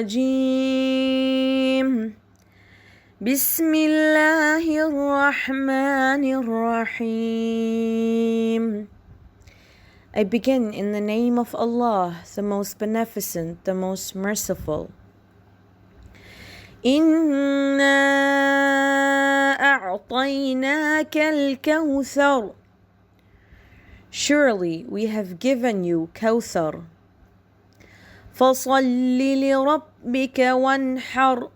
الرجيم بسم الله الرحمن الرحيم. I begin in the name of Allah, the most beneficent, the most merciful. إِنَّا أَعْطَيْنَاكَ الْكَوْثَرَ. Surely we have given you Kawthar. فَصَلِّ لِرَبِّكَ وَانْحَرْ.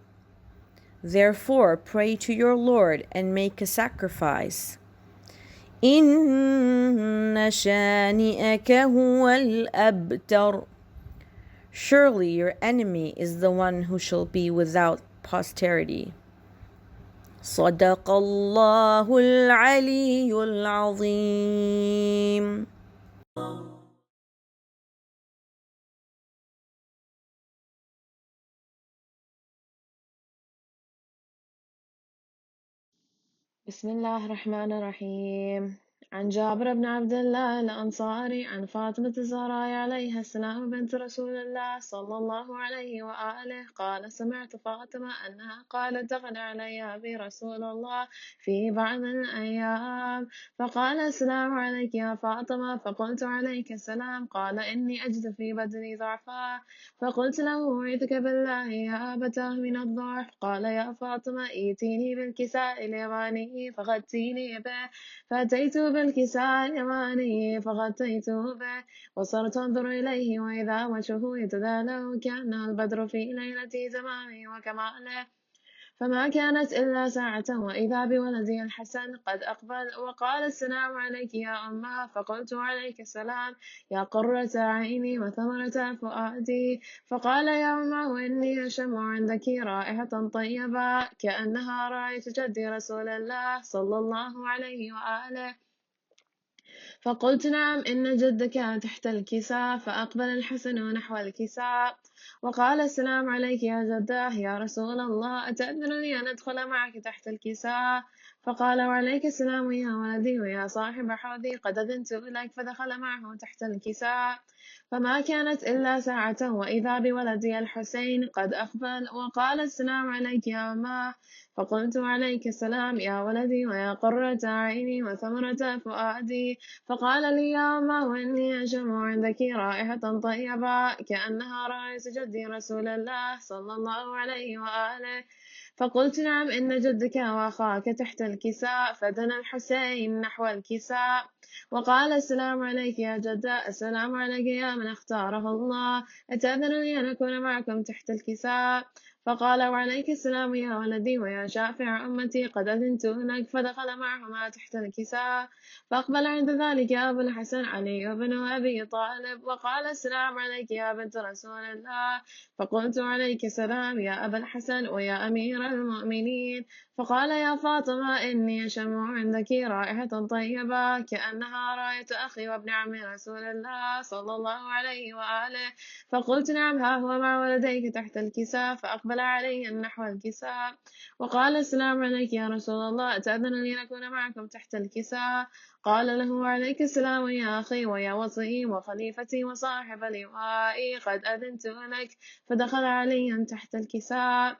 Therefore pray to your Lord and make a sacrifice. إِنَّ شَانِئَكَ هُوَ الْأَبْتَرُ. Surely your enemy is the one who shall be without posterity. صدق الله العلي العظيم. بسم الله الرحمن الرحيم. عن جابر بن عبد الله الأنصاري عن فاطمة الزهراء عليها السلام بنت رسول الله صلى الله عليه وآله قال سمعت فاطمة أنها قالت دخل علي أبي رسول الله في بعض الأيام فقال السلام عليك يا فاطمة فقلت عليك السلام قال إني أجد في بدني ضعفا فقلت له أعيذك بالله يا أبتاه من الضعف قال يا فاطمة ائتيني بالكساء اليماني فغطيني به فأتيت بالكساء اليماني فغطيته به وصرت أنظر إليه وإذا وجهه يتدالى كأنه البدر في ليلة تمامه وكماله فما كانت إلا ساعة وإذا بولدي الحسن قد أقبل وقال السلام عليك يا أمه فقلت عليك السلام يا قرة عيني وثمرة فؤادي فقال يا أمه إني أشم عندك رائحة طيبة كأنها رائحة جدي رسول الله صلى الله عليه وآله فقلت نعم إن جدك تحت الكساء فأقبل الحسن نحو الكساء وقال السلام عليك يا جداه يا رسول الله أتأذن لي أن أدخل معك تحت الكساء فقال وعليك السلام يا ولدي ويا صاحب حوضي قد أذنت لك فدخل معه تحت الكساء فما كانت إلا ساعة وإذا بولدي الحسين قد أقبل وقال السلام عليك يا أماه فقلت عليك السلام يا ولدي ويا قرة عيني وثمرة فؤادي فقال لي يا أمه إني أشم عندك رائحة طيبة كأنها رائحة جدي رسول الله صلى الله عليه وآله فقلت نعم إن جدك وأخاك تحت الكساء فدنا الحسين نحو الكساء وقال السلام عليك يا جدة السلام عليك يا من اختاره الله أتأذن لي أن أكون معكم تحت الكساء فقال وعليك السلام يا ولدي ويا شافع أمتي قد أذنت لك فدخل معهما تحت الكساء فأقبل عند ذلك أبو الحسن علي بن أبي طالب وقال السلام عليك يا بنت رسول الله فقلت عليك السلام يا أبا الحسن ويا أمير المؤمنين فقال يا فاطمة إني أشم عندك رائحة طيبة كأنها رائحة أخي وابن عم رسول الله صلى الله عليه وآله فقلت نعم ها هو مع ولديك تحت الكساء فأقبل علي نحو الكساء وقال السلام عليك يا رسول الله أتأذن لي أن أكون معكم تحت الكساء قال له عليك السلام يا أخي ويا وصي وخليفتي وصاحب لوائي قد أذنت لك فدخل علي تحت الكساء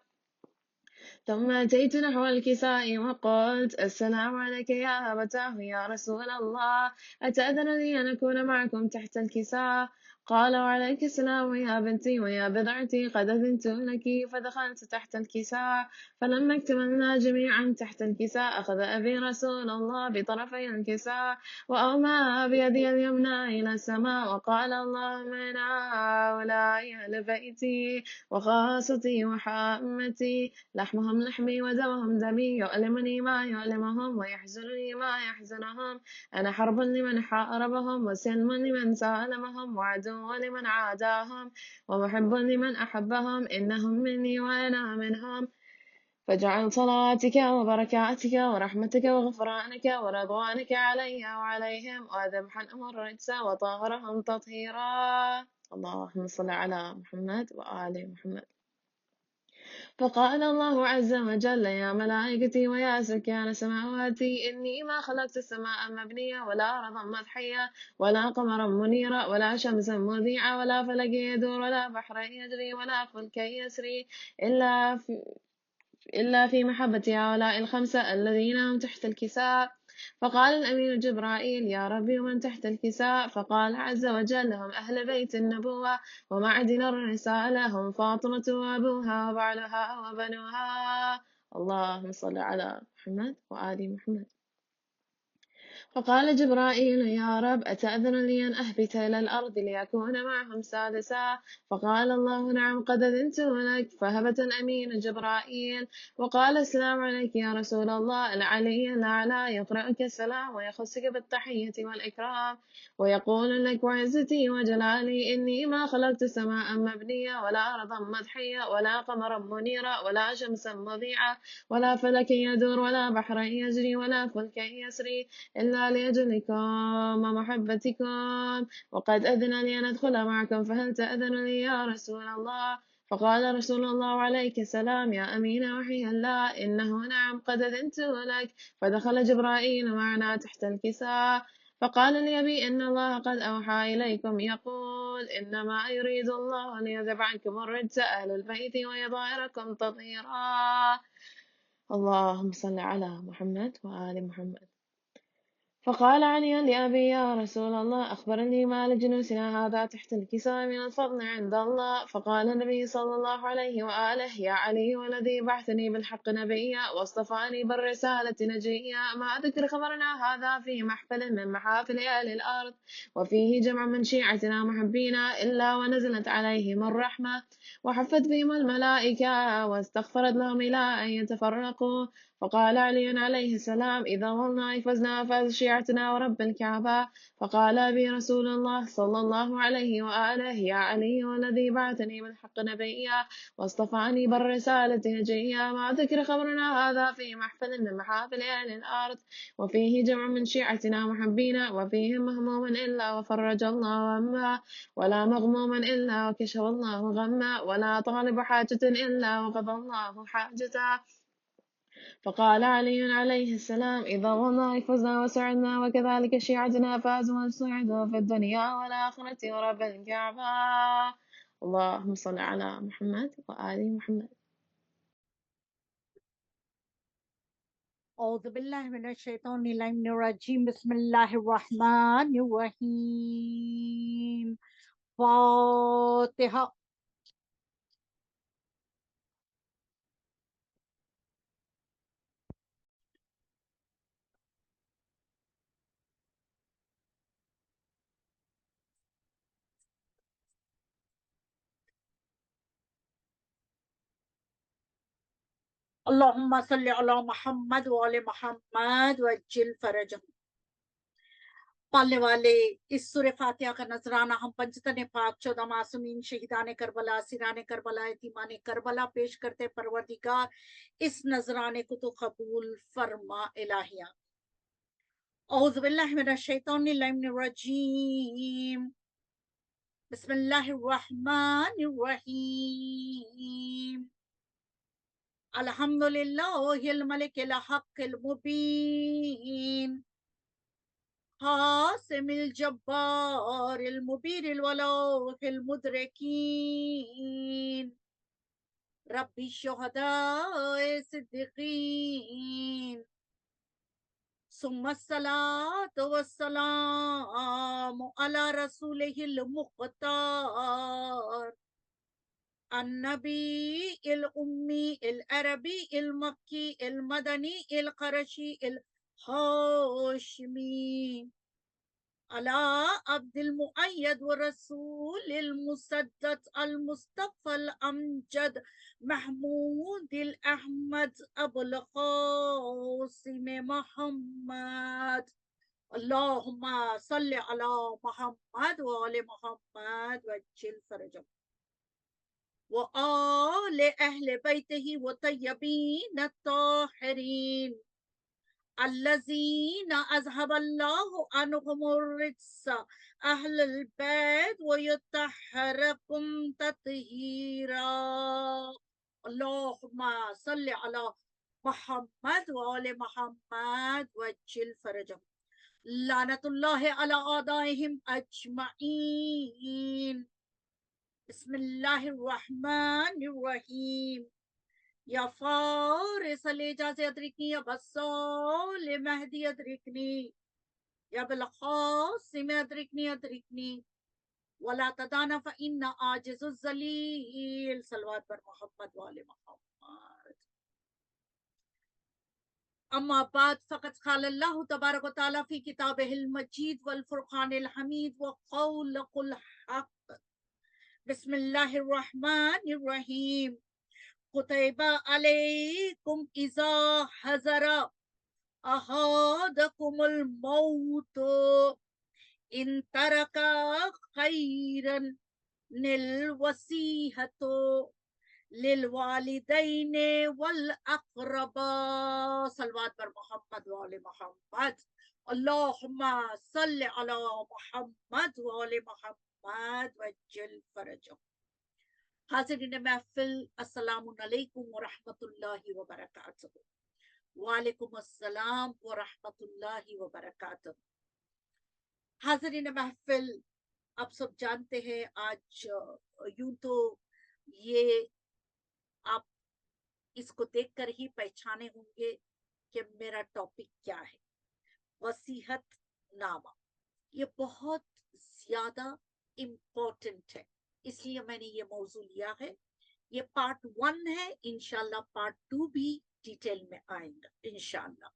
ثم أتيت نحو الكساء وقلت السلام عليك يا أبتاه يا رسول الله أتأذن لي أن أكون معكم تحت الكساء قال وعليك السلام يا بنتي ويا بضعتي قد أذنت لك فدخلت تحت الكساء فلما اكتملنا جميعا تحت الكساء أخذ أبي رسول الله بطرفي الكساء وأومأ بيدي اليمنى إلى السماء وقال اللهم إن هؤلاء أهل بيتي وخاصتي وحامتي لحمهم لحمي ودمهم دمي يؤلمني ما يؤلمهم ويحزنني ما يحزنهم أنا حرب لمن حاربهم وسلم لمن سالمهم وعدو لمن عاداهم ومحب لمن أحبهم إنهم مني وأنا منهم فاجعل صلاتك وبركاتك ورحمتك وغفرانك ورضوانك علي وعليهم وذبح عنهم الرجس وطهرهم تطهيرا اللهم صل على محمد وآل محمد. فقال الله عز وجل: يا ملائكتي ويا سكان سماواتي، إني ما خلقت السماء مبنية ولا أرضا مضحية ولا قمرا منيرا ولا شمسا مذيعة ولا فلك يدور ولا بحر يجري ولا فلك يسري إلا في محبة هؤلاء الخمسة الذين هم تحت الكساء. فقال الأمين جبرائيل: يا ربي، ومن تحت الكساء؟ فقال عز وجل: هم أهل بيت النبوة ومعدن الرسالة، هم فاطمة وأبوها وبعلها وبنوها. اللهم صل على محمد وآل محمد. فقال جبرائيل: يا رب، أتأذن لي أن أهبط إلى الأرض ليكون معهم سادسا؟ فقال الله: نعم، قد أذنت لك. فهبط الأمين جبرائيل وقال: السلام عليك يا رسول الله. العلي الأعلى يقرأك السلام ويخصك بالتحية والإكرام ويقول لك: وعزتي وجلالي إني ما خلقت سماء مبنية ولا أرضا مضحية ولا قمرا منيرا ولا شمسا مضيعة ولا فلك يدور ولا بحر يجري ولا فلك يسري إلا لأجلكم ومحبتكم، وقد أذن لي أن أدخل معكم، فهل تأذن لي يا رسول الله؟ فقال رسول الله عليه السلام: يا أمين وحي الله، إنه نعم، قد أذنت لك. فدخل جبرائيل معنا تحت الكساء فقال لأبي: إن الله قد أوحى إليكم يقول: إنما يريد الله ليذهب عنكم الرجس أهل البيت ويطهركم تطهيرا. اللهم صل على محمد وآل محمد. فقال علي لأبي: يا رسول الله، أخبرني ما لجلوسنا هذا تحت الكساء من الفضل عند الله. فقال النبي صلى الله عليه وآله: يا علي، والذي بعثني بالحق نبيا واصطفاني بالرسالة نجيا، ما ذكر خبرنا هذا في محفل من محافل أهل الأرض وفيه جمع من شيعتنا محبينا إلا ونزلت عليهم الرحمة وحفت بهم الملائكة واستغفرت لهم إلى أن يتفرقوا. فقال علي عليه السلام: إذا والله فزنا فاز شيعتنا ورب الكعبة. فقال أبي: رسول الله صلى الله عليه وآله: يا علي، والذي بعثني بالحق نبيا واصطفاني بالرسالة نجيا، ما ذكر خبرنا هذا في محفل من محافل أهل الأرض وفيه جمع من شيعتنا محبين وفيهم مهموم إلا وفرج الله همه ولا مغموم إلا وكشف الله غمه ولا طالب حاجة إلا وقضى الله حاجته. فقال علي عليه السلام: إذا والله فزنا وسعدنا، وكذلك شيعتنا فازوا وسعدوا في الدنيا والآخرة ورب الكعبة. اللهم صل على محمد وآل محمد. أعوذ بالله من الشيطان الرجيم بسم الله الرحمن الرحيم فاتحة. اللهم صل على محمد وعلى محمد وعجل فرجهم. پالنے والے اس سورہ فاتحہ کا نذرانہ ہم پنجتن پاک 14 معصومین شہیدان کربلا سیران کربلا یتیمان کربلا پیش کرتے پروردگار اس نذرانے کو تو قبول فرما الہیہ. اعوذ باللہ من الشیطان الرجیم بسم اللہ الرحمن الرحیم الحمدللہ الملک الحق المبین حاسم الجبار المبیر الولوح المدرکین رب الشہداء صدیقین ثم الصلاة والسلام على رسوله المختار النبي الأمي العربي المكي المدني القرشي الهاشمي على عبد المؤيد ورسول المسدد المصطفى الأمجد محمود الأحمد أبو القاسم محمد. اللهم صل على محمد وآل محمد وعجل فرجهم وآل أهل بيته وطيبين الطاهرين الذين أذهب الله عنهم الرجس أهل البيت ويطهركم تطهيرا. اللہم صلی علی محمد وآل محمد وجل فرجهم لعنت اللہ علی اعدائهم اجمعین بسم اللہ الرحمن الرحیم یا فارس الإجاز ادرکنی یا بسال مہدی ادرکنی یا بالخاصم ادرکنی ولا تدانا فإن عاجز الذلیل صلوات پر محمد وآل محمد اما بعد فقد قال اللہ تبارک و تعالی فی کتابہ المجید والفرقان الحمید وقولک الحق بسم اللہ الرحمن الرحیم کتب علیکم اذا حضر احدکم الموت ان ترک خیرا الوصیۃ للوالدین والاقرباء صلوات پر محمد وآل محمد اللہم صل علی محمد وآل محمد وجل فرجهم حاضرین محفل السلام علیکم ورحمۃ اللہ وبرکاتہ وعلیکم السلام ورحمۃ اللہ وبرکاتہ حاضرین محفل آپ سب جانتے ہیں آج یوں تو یہ آپ اس کو دیکھ کر ہی پہچانے ہوں گے کہ میرا ٹاپک کیا ہے وصیت نامہ یہ بہت زیادہ امپورٹنٹ ہے اس لیے میں نے یہ موضوع لیا ہے یہ پارٹ 1 ہے انشاءاللہ پارٹ 2 بھی ڈیٹیل میں آئیں گا انشاءاللہ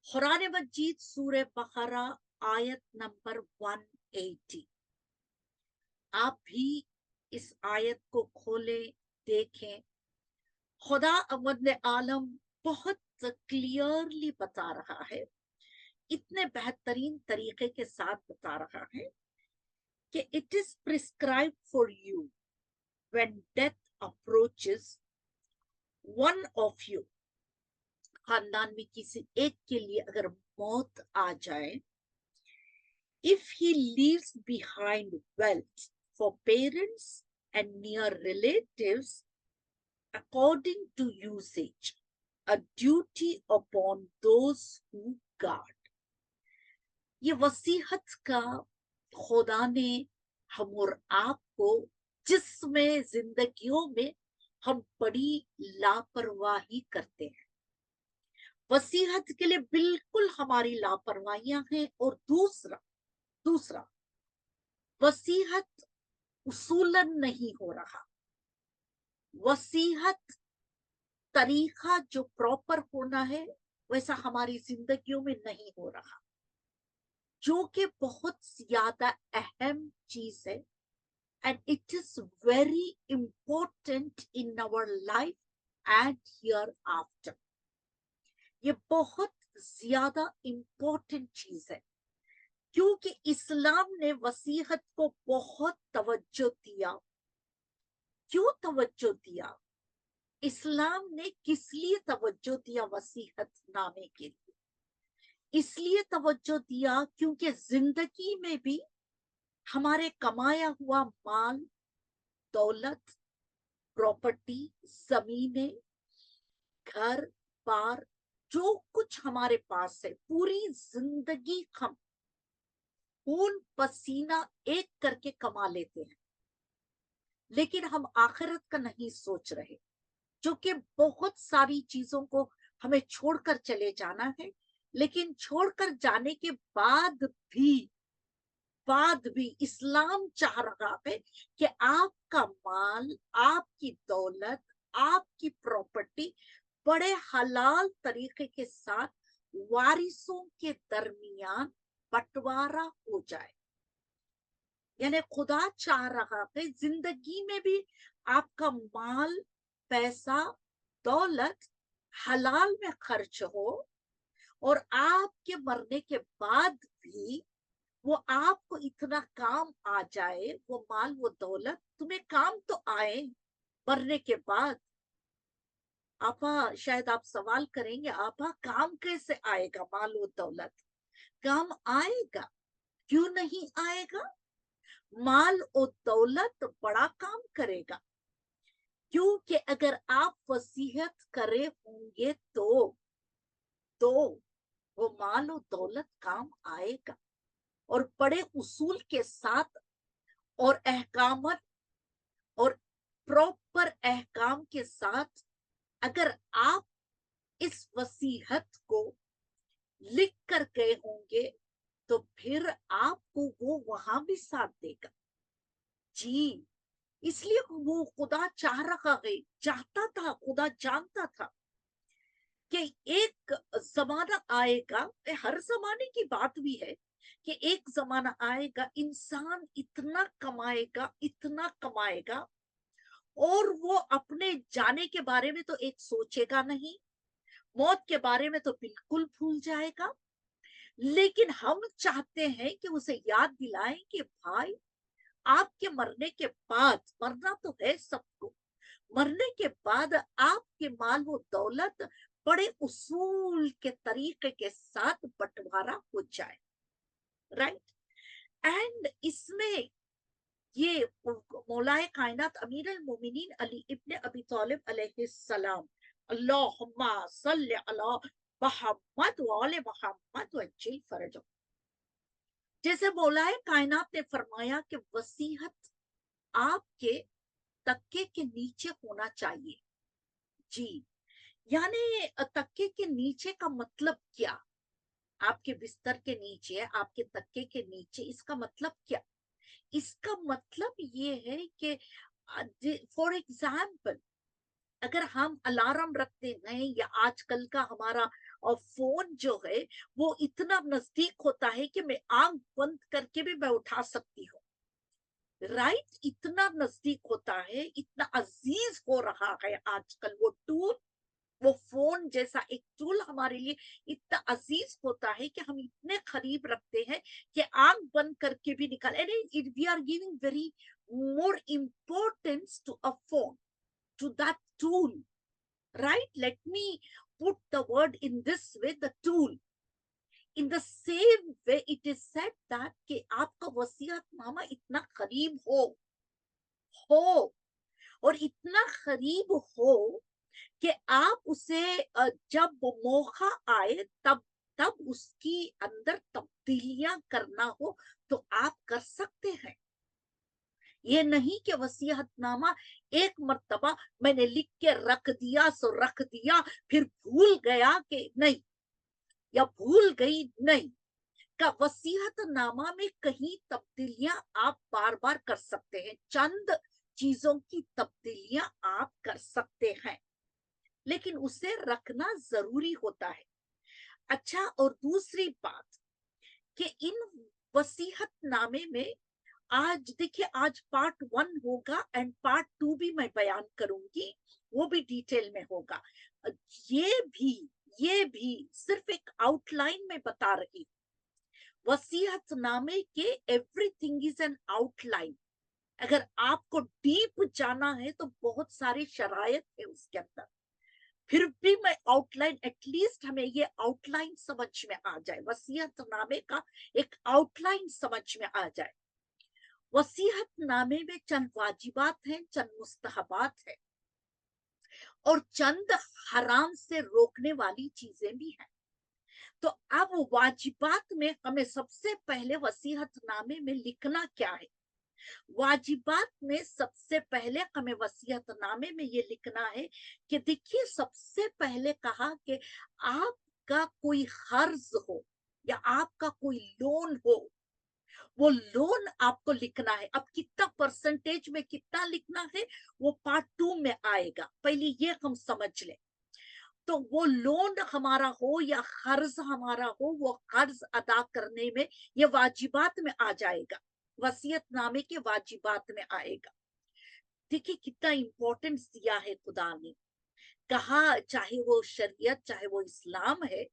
قرآن مجید سورہ بقرہ آیت نمبر 180 آپ بھی اس آیت کو کھولیں دیکھیں خدا اول عالم بہت کلیئرلی بتا رہا ہے اتنے بہترین طریقے کے ساتھ بتا رہا ہے کہ it is prescribed for you when death approaches one of you خاندان میں کسی ایک کے لیے اگر موت آ جائے if he leaves behind wealth for parents and near relatives according to usage a duty upon those who guard یہ وصیحت کا خدا نے ہم اور آپ کو جس میں زندگیوں میں ہم بڑی لاپرواہی کرتے ہیں وصیحت کے لیے بالکل ہماری لاپرواہیاں ہیں اور دوسرا وصیحت اصولاً نہیں ہو رہا وصیحت طریقہ جو پراپر ہونا ہے ویسا ہماری زندگیوں میں نہیں ہو رہا جو کہ بہت زیادہ اہم چیز ہے and it is very important in our life and hereafter یہ بہت زیادہ امپورٹنٹ چیز ہے کیونکہ اسلام نے وصیحت کو بہت توجہ دیا کیوں توجہ دیا اسلام نے کس لیے توجہ دیا وصیحت نامے کے لیے اس لیے توجہ دیا کیونکہ زندگی میں بھی ہمارے کمایا ہوا مال دولت پراپرٹی زمینیں گھر بار جو کچھ ہمارے پاس ہے پوری زندگی ہم خون پسینہ ایک کر کے کما لیتے ہیں لیکن ہم آخرت کا نہیں سوچ رہے جو کہ بہت ساری چیزوں کو ہمیں چھوڑ کر چلے جانا ہے لیکن چھوڑ کر جانے کے بعد بھی اسلام چاہ رہا ہے کہ آپ کا مال آپ کی دولت آپ کی پراپرٹی بڑے حلال طریقے کے ساتھ وارثوں کے درمیان بٹوارا ہو جائے یعنی خدا چاہ رہا ہے زندگی میں بھی آپ کا مال پیسہ دولت حلال میں خرچ ہو اور آپ کے مرنے کے بعد بھی وہ آپ کو اتنا کام آ جائے وہ مال وہ دولت تمہیں کام تو آئے مرنے کے بعد آپا شاید آپ سوال کریں گے آپا کام کیسے آئے گا مال و دولت کام آئے گا کیوں نہیں آئے گا مال و دولت بڑا کام کرے گا क्योंकि अगर आप वसीयत करे होंगे तो वो माल और दौलत काम आएगा, और बड़े उसूल के साथ और अहकामत और प्रॉपर अहकाम के साथ अगर आप इस वसीयत को लिख कर गए होंगे तो फिर आपको वो वहां भी साथ देगा। जी, इसलिए वो खुदा चाहता था, खुदा जानता था कि एक जमाना आएगा, हर जमाने की बात भी है कि एक जमाना आएगा इंसान इतना कमाएगा और वो अपने जाने के बारे में तो एक सोचेगा नहीं, मौत के बारे में तो बिल्कुल भूल जाएगा। लेकिन हम चाहते हैं कि उसे याद दिलाएं कि भाई, आपके मरने के बाद, मरना तो है सबको, मरने के बाद आपके माल वो दौलत बड़े उसूल के तरीके के साथ बंटवारा हो जाए, राइट। एंड इसमें ये मौलाए कायनात अमीर अल मोमिनीन अली इब्ने अबी तालिब अलैहिस्सलाम, अल्लाहुम्मा सल्ली अला मुहम्मद व आले मुहम्मद वज्जिल फरजहु, जैसे मौलाए कायनात ने फरमाया कि वसीयत आपके तक्के के नीचे होना चाहिए। जी, यानी तक्के के नीचे का मतलब क्या? आपके बिस्तर के नीचे, आपके तक्के के नीचे, इसका मतलब क्या? इसका मतलब ये है कि फॉर एग्जाम्पल, अगर हम अलार्म रखते हैं या आजकल का हमारा फोन जो है वो इतना नजदीक होता है कि मैं आंख बंद करके भी मैं उठा सकती हूँ, राइट। इतना नजदीक होता है, इतना अजीज हो रहा है आजकल वो टूल, वो फोन जैसा एक टूल हमारे लिए इतना अजीज होता है कि हम इतने करीब रखते हैं कि आंख बंद करके भी निकाल, and we are giving very more importance to a phone, to that tool, right? Let me put the word in this way, the tool. In the same way it is said that कि आपका वसीयतनामा इतना करीब हो और इतना करीब हो कि आप उसे जब मौका आए तब उसकी अंदर तब्दीलियां करना हो तो आप कर सकते हैं। ये नहीं कि वसीयतनामा एक मर्तबा मैंने लिख के रख दिया सो रख दिया, फिर भूल गया कि नहीं, या भूल गई नहीं। का वसीयतनामा में कहीं तब्दीलियां आप बार बार कर सकते हैं, चंद चीजों की तब्दीलियां आप कर सकते हैं, लेकिन उसे रखना जरूरी होता है। अच्छा, और दूसरी बात कि इन वसीयतनामे में आज देखिए, आज पार्ट 1 होगा एंड पार्ट 2 भी मैं बयान करूंगी, वो भी डिटेल में होगा। ये भी सिर्फ एक आउटलाइन में बता रही हूं। वसीयतनामे के एवरीथिंग इज एन आउटलाइन। अगर आपको डीप जाना है तो बहुत सारी शरायत है उसके अंदर, फिर भी मैं आउटलाइन, एटलीस्ट हमें ये आउटलाइन समझ में आ जाए, वसीयतनामे का एक आउटलाइन समझ में आ जाए। वसीयतनामे में चंद वाजिबात हैं, चंद मुस्तहबात हैं और चंद हराम से रोकने वाली चीजें भी हैं। तो अब वाजिबात में हमें सबसे पहले वसीयतनामे में लिखना क्या है? वाजिबात में सबसे पहले हमें वसीयतनामे में ये लिखना है कि देखिए, सबसे पहले कहा कि आपका कोई कर्ज हो या आपका कोई लोन हो, वो लोन आपको लिखना है। अब कितना परसेंटेज में कितना लिखना है वो पार्ट 2 में आएगा, पहले ये हम समझ लें। तो वो लोन हमारा हो या कर्ज हमारा हो, वो कर्ज अदा करने में ये वाजिबात में आ जाएगा, वसीयतनामे के वाजिबात में आएगा। देखिए कितना इंपॉर्टेंस दिया है खुदा ने, कहा चाहे वो शरीयत चाहे वो इस्लाम है,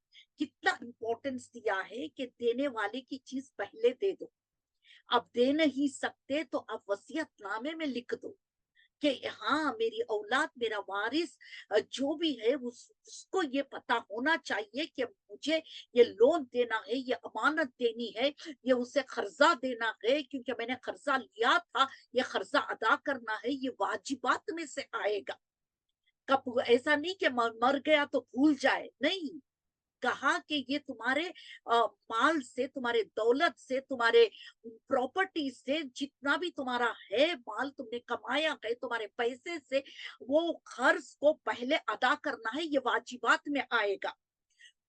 कितना इंपॉर्टेंस दिया है कि देने वाले की चीज पहले दे दो। अब दे नहीं सकते तो आप वसीयतनामे में लिख दो کہ हाँ मेरी औलाद, मेरा वारिस जो भी है उसको ये पता होना चाहिए कि मुझे ये लोन देना है, ये अमानत देनी है, ये उसे कर्जा देना है, क्योंकि मैंने कर्जा लिया था, ये कर्जा अदा करना है, ये वाजिबात में से आएगा। कब ऐसा नहीं कि मर गया तो भूल जाए, नहीं। कहा कि ये तुम्हारे माल से, तुम्हारे दौलत से, तुम्हारे प्रॉपर्टी से, जितना भी तुम्हारा है माल तुमने कमाया है, तुम्हारे पैसे से, वो कर्ज को पहले अदा करना है, ये वाजिबात में आएगा।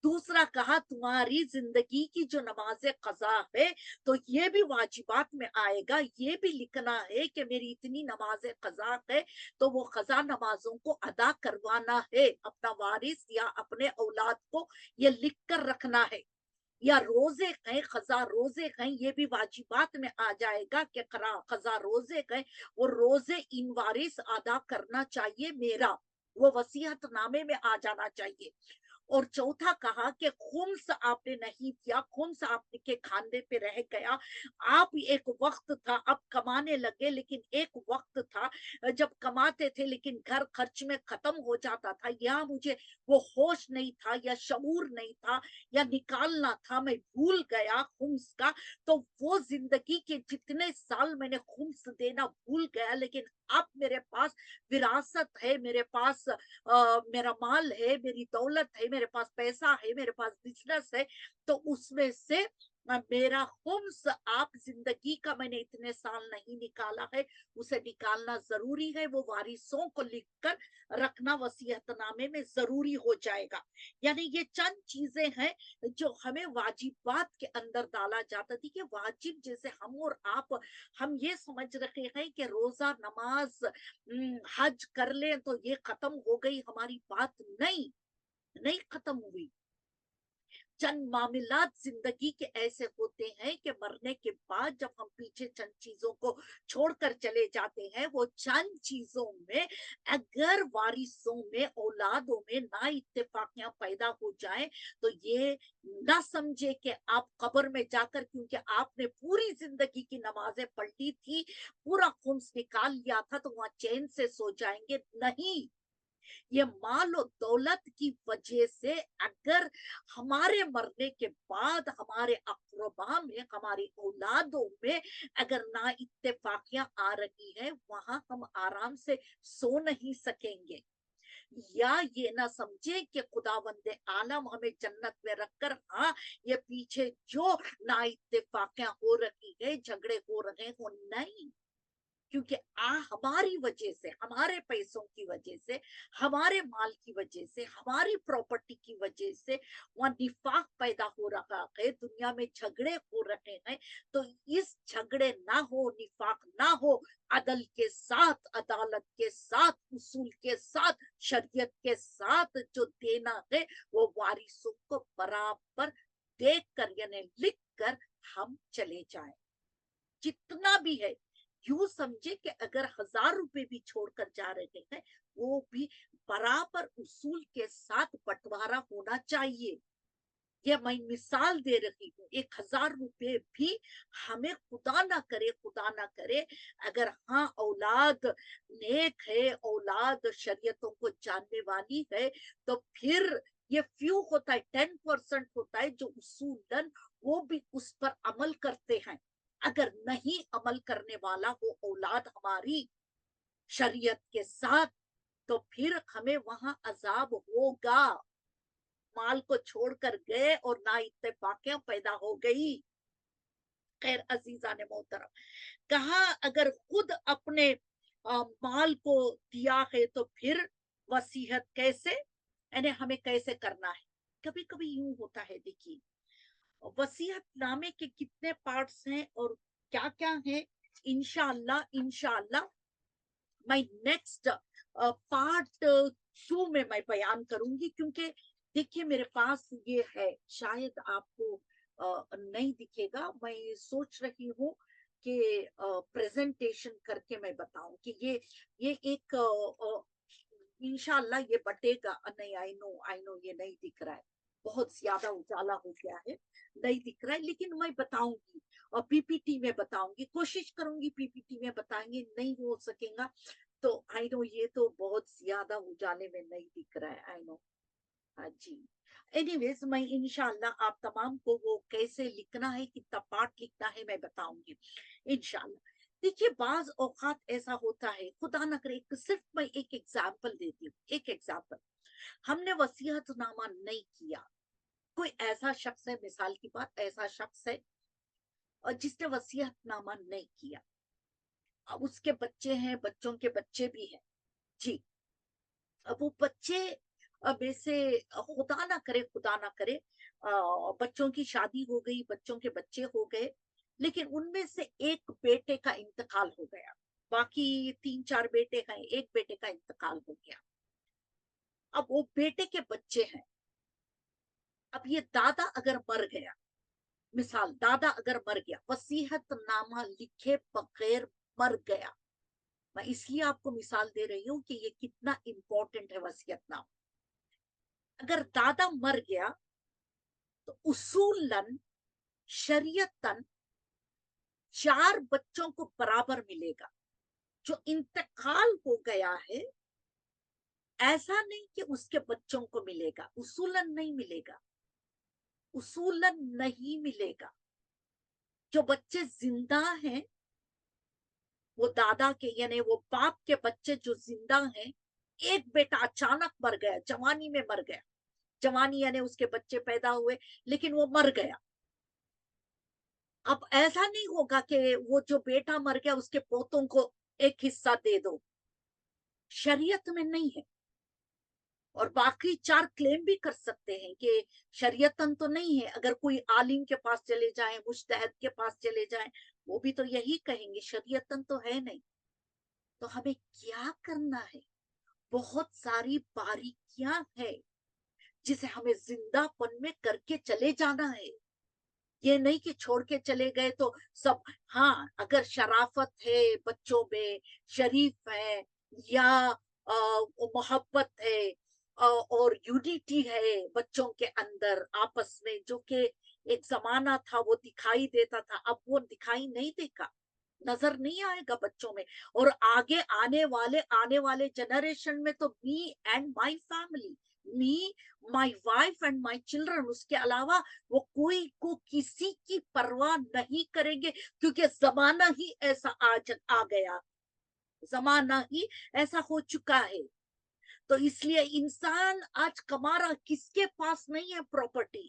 दूसरा कहा तुम्हारी जिंदगी की जो नमाज कज़ा है तो ये भी वाजिबात में आएगा, ये भी लिखना है कि मेरी इतनी नमाज कज़ा है तो वो कज़ा नमाजों को अदा करवाना है, अपना वारिस या अपने औलाद को ये लिख कर रखना है। या रोजे हैं, कज़ा रोजे हैं, ये भी वाजिबात में आ जाएगा कि कज़ा रोजे हैं, वो रोजे इन वारिस अदा करना चाहिए मेरा, वो वसीयत नामे में आ जाना चाहिए। और चौथा कहा कि खुम्स आपने नहीं किया, खुम्स आपके खाने पे रह गया। आप एक वक्त था, अब कमाने लगे, लेकिन एक वक्त था जब कमाते थे लेकिन घर खर्च में खत्म हो जाता था, या मुझे वो होश नहीं था, या शऊर नहीं था, या निकालना था, मैं भूल गया खुम्स का। तो वो जिंदगी के जितने साल मैंने खुम्स देना भूल गया, लेकिन अब मेरे पास विरासत है, मेरे पास मेरा माल है, मेरी दौलत है, मेरे पास पैसा है, मेरे पास बिजनेस है, तो उसमें से मेरा खुम्स आप जिंदगी का मैंने इतने साल नहीं निकाला है, उसे निकालना जरूरी है, वो वारिसों को लिखकर रखना वसीयतनामे में जरूरी हो जाएगा। यानी ये चंद चीजें हैं जो हमें वाजिबात के अंदर डाला जाता थी, कि वाजिब जैसे हम और आप, हम ये समझ रखे हैं कि रोजा नमाज हज कर ले तो ये खत्म हो गई हमारी बात, नहीं, नहीं खत्म हुई। चंद मामलात जिंदगी के ऐसे होते हैं कि मरने के बाद जब हम पीछे चंद चीजों को छोड़कर चले जाते हैं, वो चंद चीजों में अगर वारिसों में, औलादों में ना इत्तेफाकियां पैदा हो जाए तो ये ना समझे कि आप कब्र में जाकर, क्योंकि आपने पूरी जिंदगी की नमाजें पढ़ ली थी, पूरा खुम्स निकाल लिया था, तो वहां चैन से सो जाएंगे, नहीं। ये माल और दौलत की वजह से अगर हमारे मरने के बाद हमारे अक़रबा में, हमारी औलादों में अगर ना इत्तेफाकियां आ रही है, वहां हम आराम से सो नहीं सकेंगे। या ये ना समझे कि खुदावंदे आलम हमें जन्नत में रखकर, हाँ ये पीछे जो ना इत्तेफाकियां हो रही है, झगड़े हो रहे हो, नहीं। क्योंकि हमारी वजह से, हमारे पैसों की वजह से, हमारे माल की वजह से, हमारी प्रॉपर्टी की वजह से वहां निफाक पैदा हो रहा है, दुनिया में झगड़े हो रहे हैं। तो इस झगड़े ना हो, निफाक ना हो, अदल के साथ, अदालत के साथ, उसूल के साथ, शरीयत के साथ जो देना है वो वारिसों को बराबर देख कर, यानी लिख कर हम चले जाएं। जितना भी है, यूं समझे कि अगर 1000 रुपए भी छोड़कर जा रहे हैं, वो भी बराबर उसूल के साथ बंटवारा होना चाहिए। ये मैं मिसाल दे रही हूँ, 1000 रुपए भी हमें खुदा ना करे, खुदा ना करे, अगर हाँ औलाद नेक है, औलाद शरीयतों को जानने वाली है, तो फिर ये फ्यू होता है, 10% होता है जो उसूलन वो भी उस पर अमल करते हैं। अगर नहीं अमल करने वाला वो औलाद हमारी शरीयत के साथ, तो फिर हमें वहां अजाब होगा। माल को छोड़कर गए और ना इत्तेफाकियां पैदा हो गई। खैर अजीजा ने मोहतरम कहा, अगर खुद अपने माल को दिया है तो फिर वसीयत कैसे, यानी हमें कैसे करना है। कभी कभी यूं होता है, देखिए वसीयत नामे के कितने पार्ट्स हैं और क्या क्या है, इंशाअल्लाह इंशाअल्लाह मैं नेक्स्ट पार्ट 2 में मैं बयान करूंगी। क्योंकि देखिए मेरे पास ये है, शायद आपको नहीं दिखेगा, मैं सोच रही हूँ कि प्रेजेंटेशन करके मैं बताऊं कि ये एक इंशाअल्लाह ये बटेगा। नहीं, आई नो ये नहीं दिख रहा है, बहुत ज्यादा उजाला हो गया है, नहीं दिख रहा है, लेकिन मैं बताऊंगी और पीपीटी में बताऊंगी, कोशिश करूंगी पीपीटी में बताएंगे, नहीं हो सकेगा तो आई नो ये तो बहुत ज्यादा उजाले में नहीं दिख रहा है, आई नो। हाँ जी। एनीवेज मैं इंशाल्लाह आप तमाम को वो कैसे लिखना है, कितना पाठ लिखना है मैं बताऊंगी इंशाल्लाह। देखिए बाज औकात ऐसा होता है, खुदा न करे, सिर्फ मैं एक एग्जाम्पल देती हूँ, एक एग्जाम्पल। हमने वसीयतनामा नहीं किया, कोई ऐसा शख्स है, मिसाल की बात, ऐसा शख्स है और जिसने वसीयतनामा नहीं किया, अब उसके बच्चे हैं, बच्चों के बच्चे भी हैं जी। अब वो बच्चे में से खुदा ना करे, खुदा ना करे, बच्चों की शादी हो गई, बच्चों के बच्चे हो गए, लेकिन उनमें से एक बेटे का इंतकाल हो गया, बाकी 3-4 बेटे हैं, एक बेटे का इंतकाल हो गया। अब वो बेटे के बच्चे हैं, अब ये दादा अगर मर गया, मिसाल दादा अगर मर गया, वसीयतनामा लिखे बगैर मर गया, मैं इसलिए आपको मिसाल दे रही हूँ कि ये कितना इंपॉर्टेंट है वसीयतनामा। अगर दादा मर गया तो उसूलन, शरीयतन 4 बच्चों को बराबर मिलेगा। जो इंतकाल हो गया है ऐसा नहीं कि उसके बच्चों को मिलेगा, उसूलन नहीं मिलेगा, उसूलन नहीं मिलेगा। जो बच्चे जिंदा हैं वो दादा के, यानी वो बाप के बच्चे जो जिंदा हैं, एक बेटा अचानक मर गया, जवानी में मर गया, जवानी यानी उसके बच्चे पैदा हुए लेकिन वो मर गया। अब ऐसा नहीं होगा कि वो जो बेटा मर गया उसके पोतों को एक हिस्सा दे दो, शरीयत में नहीं है। और बाकी 4 क्लेम भी कर सकते हैं कि शरीयतन तो नहीं है, अगर कोई आलिम के पास चले जाएं, मुज्तहिद के पास चले जाएं, वो भी तो यही कहेंगे शरीयतन तो है नहीं। तो हमें क्या करना है, बहुत सारी बारीकियां हैं जिसे हमें जिंदापन में करके चले जाना है। ये नहीं कि छोड़ के चले गए तो सब, हाँ अगर शराफत है बच्चों में, शरीफ है, या मोहब्बत है, और यूनिटी है बच्चों के अंदर आपस में, जो कि एक जमाना था वो दिखाई देता था, अब वो दिखाई नहीं देगा, नजर नहीं आएगा बच्चों में। और आगे आने वाले जनरेशन में तो me and my family, me, my wife and my children, उसके अलावा वो कोई को किसी की परवाह नहीं करेंगे, क्योंकि जमाना ही ऐसा आज आ गया, जमाना ही ऐसा हो चुका है। तो इसलिए इंसान आज कमा रहा, किसके पास नहीं है प्रॉपर्टी,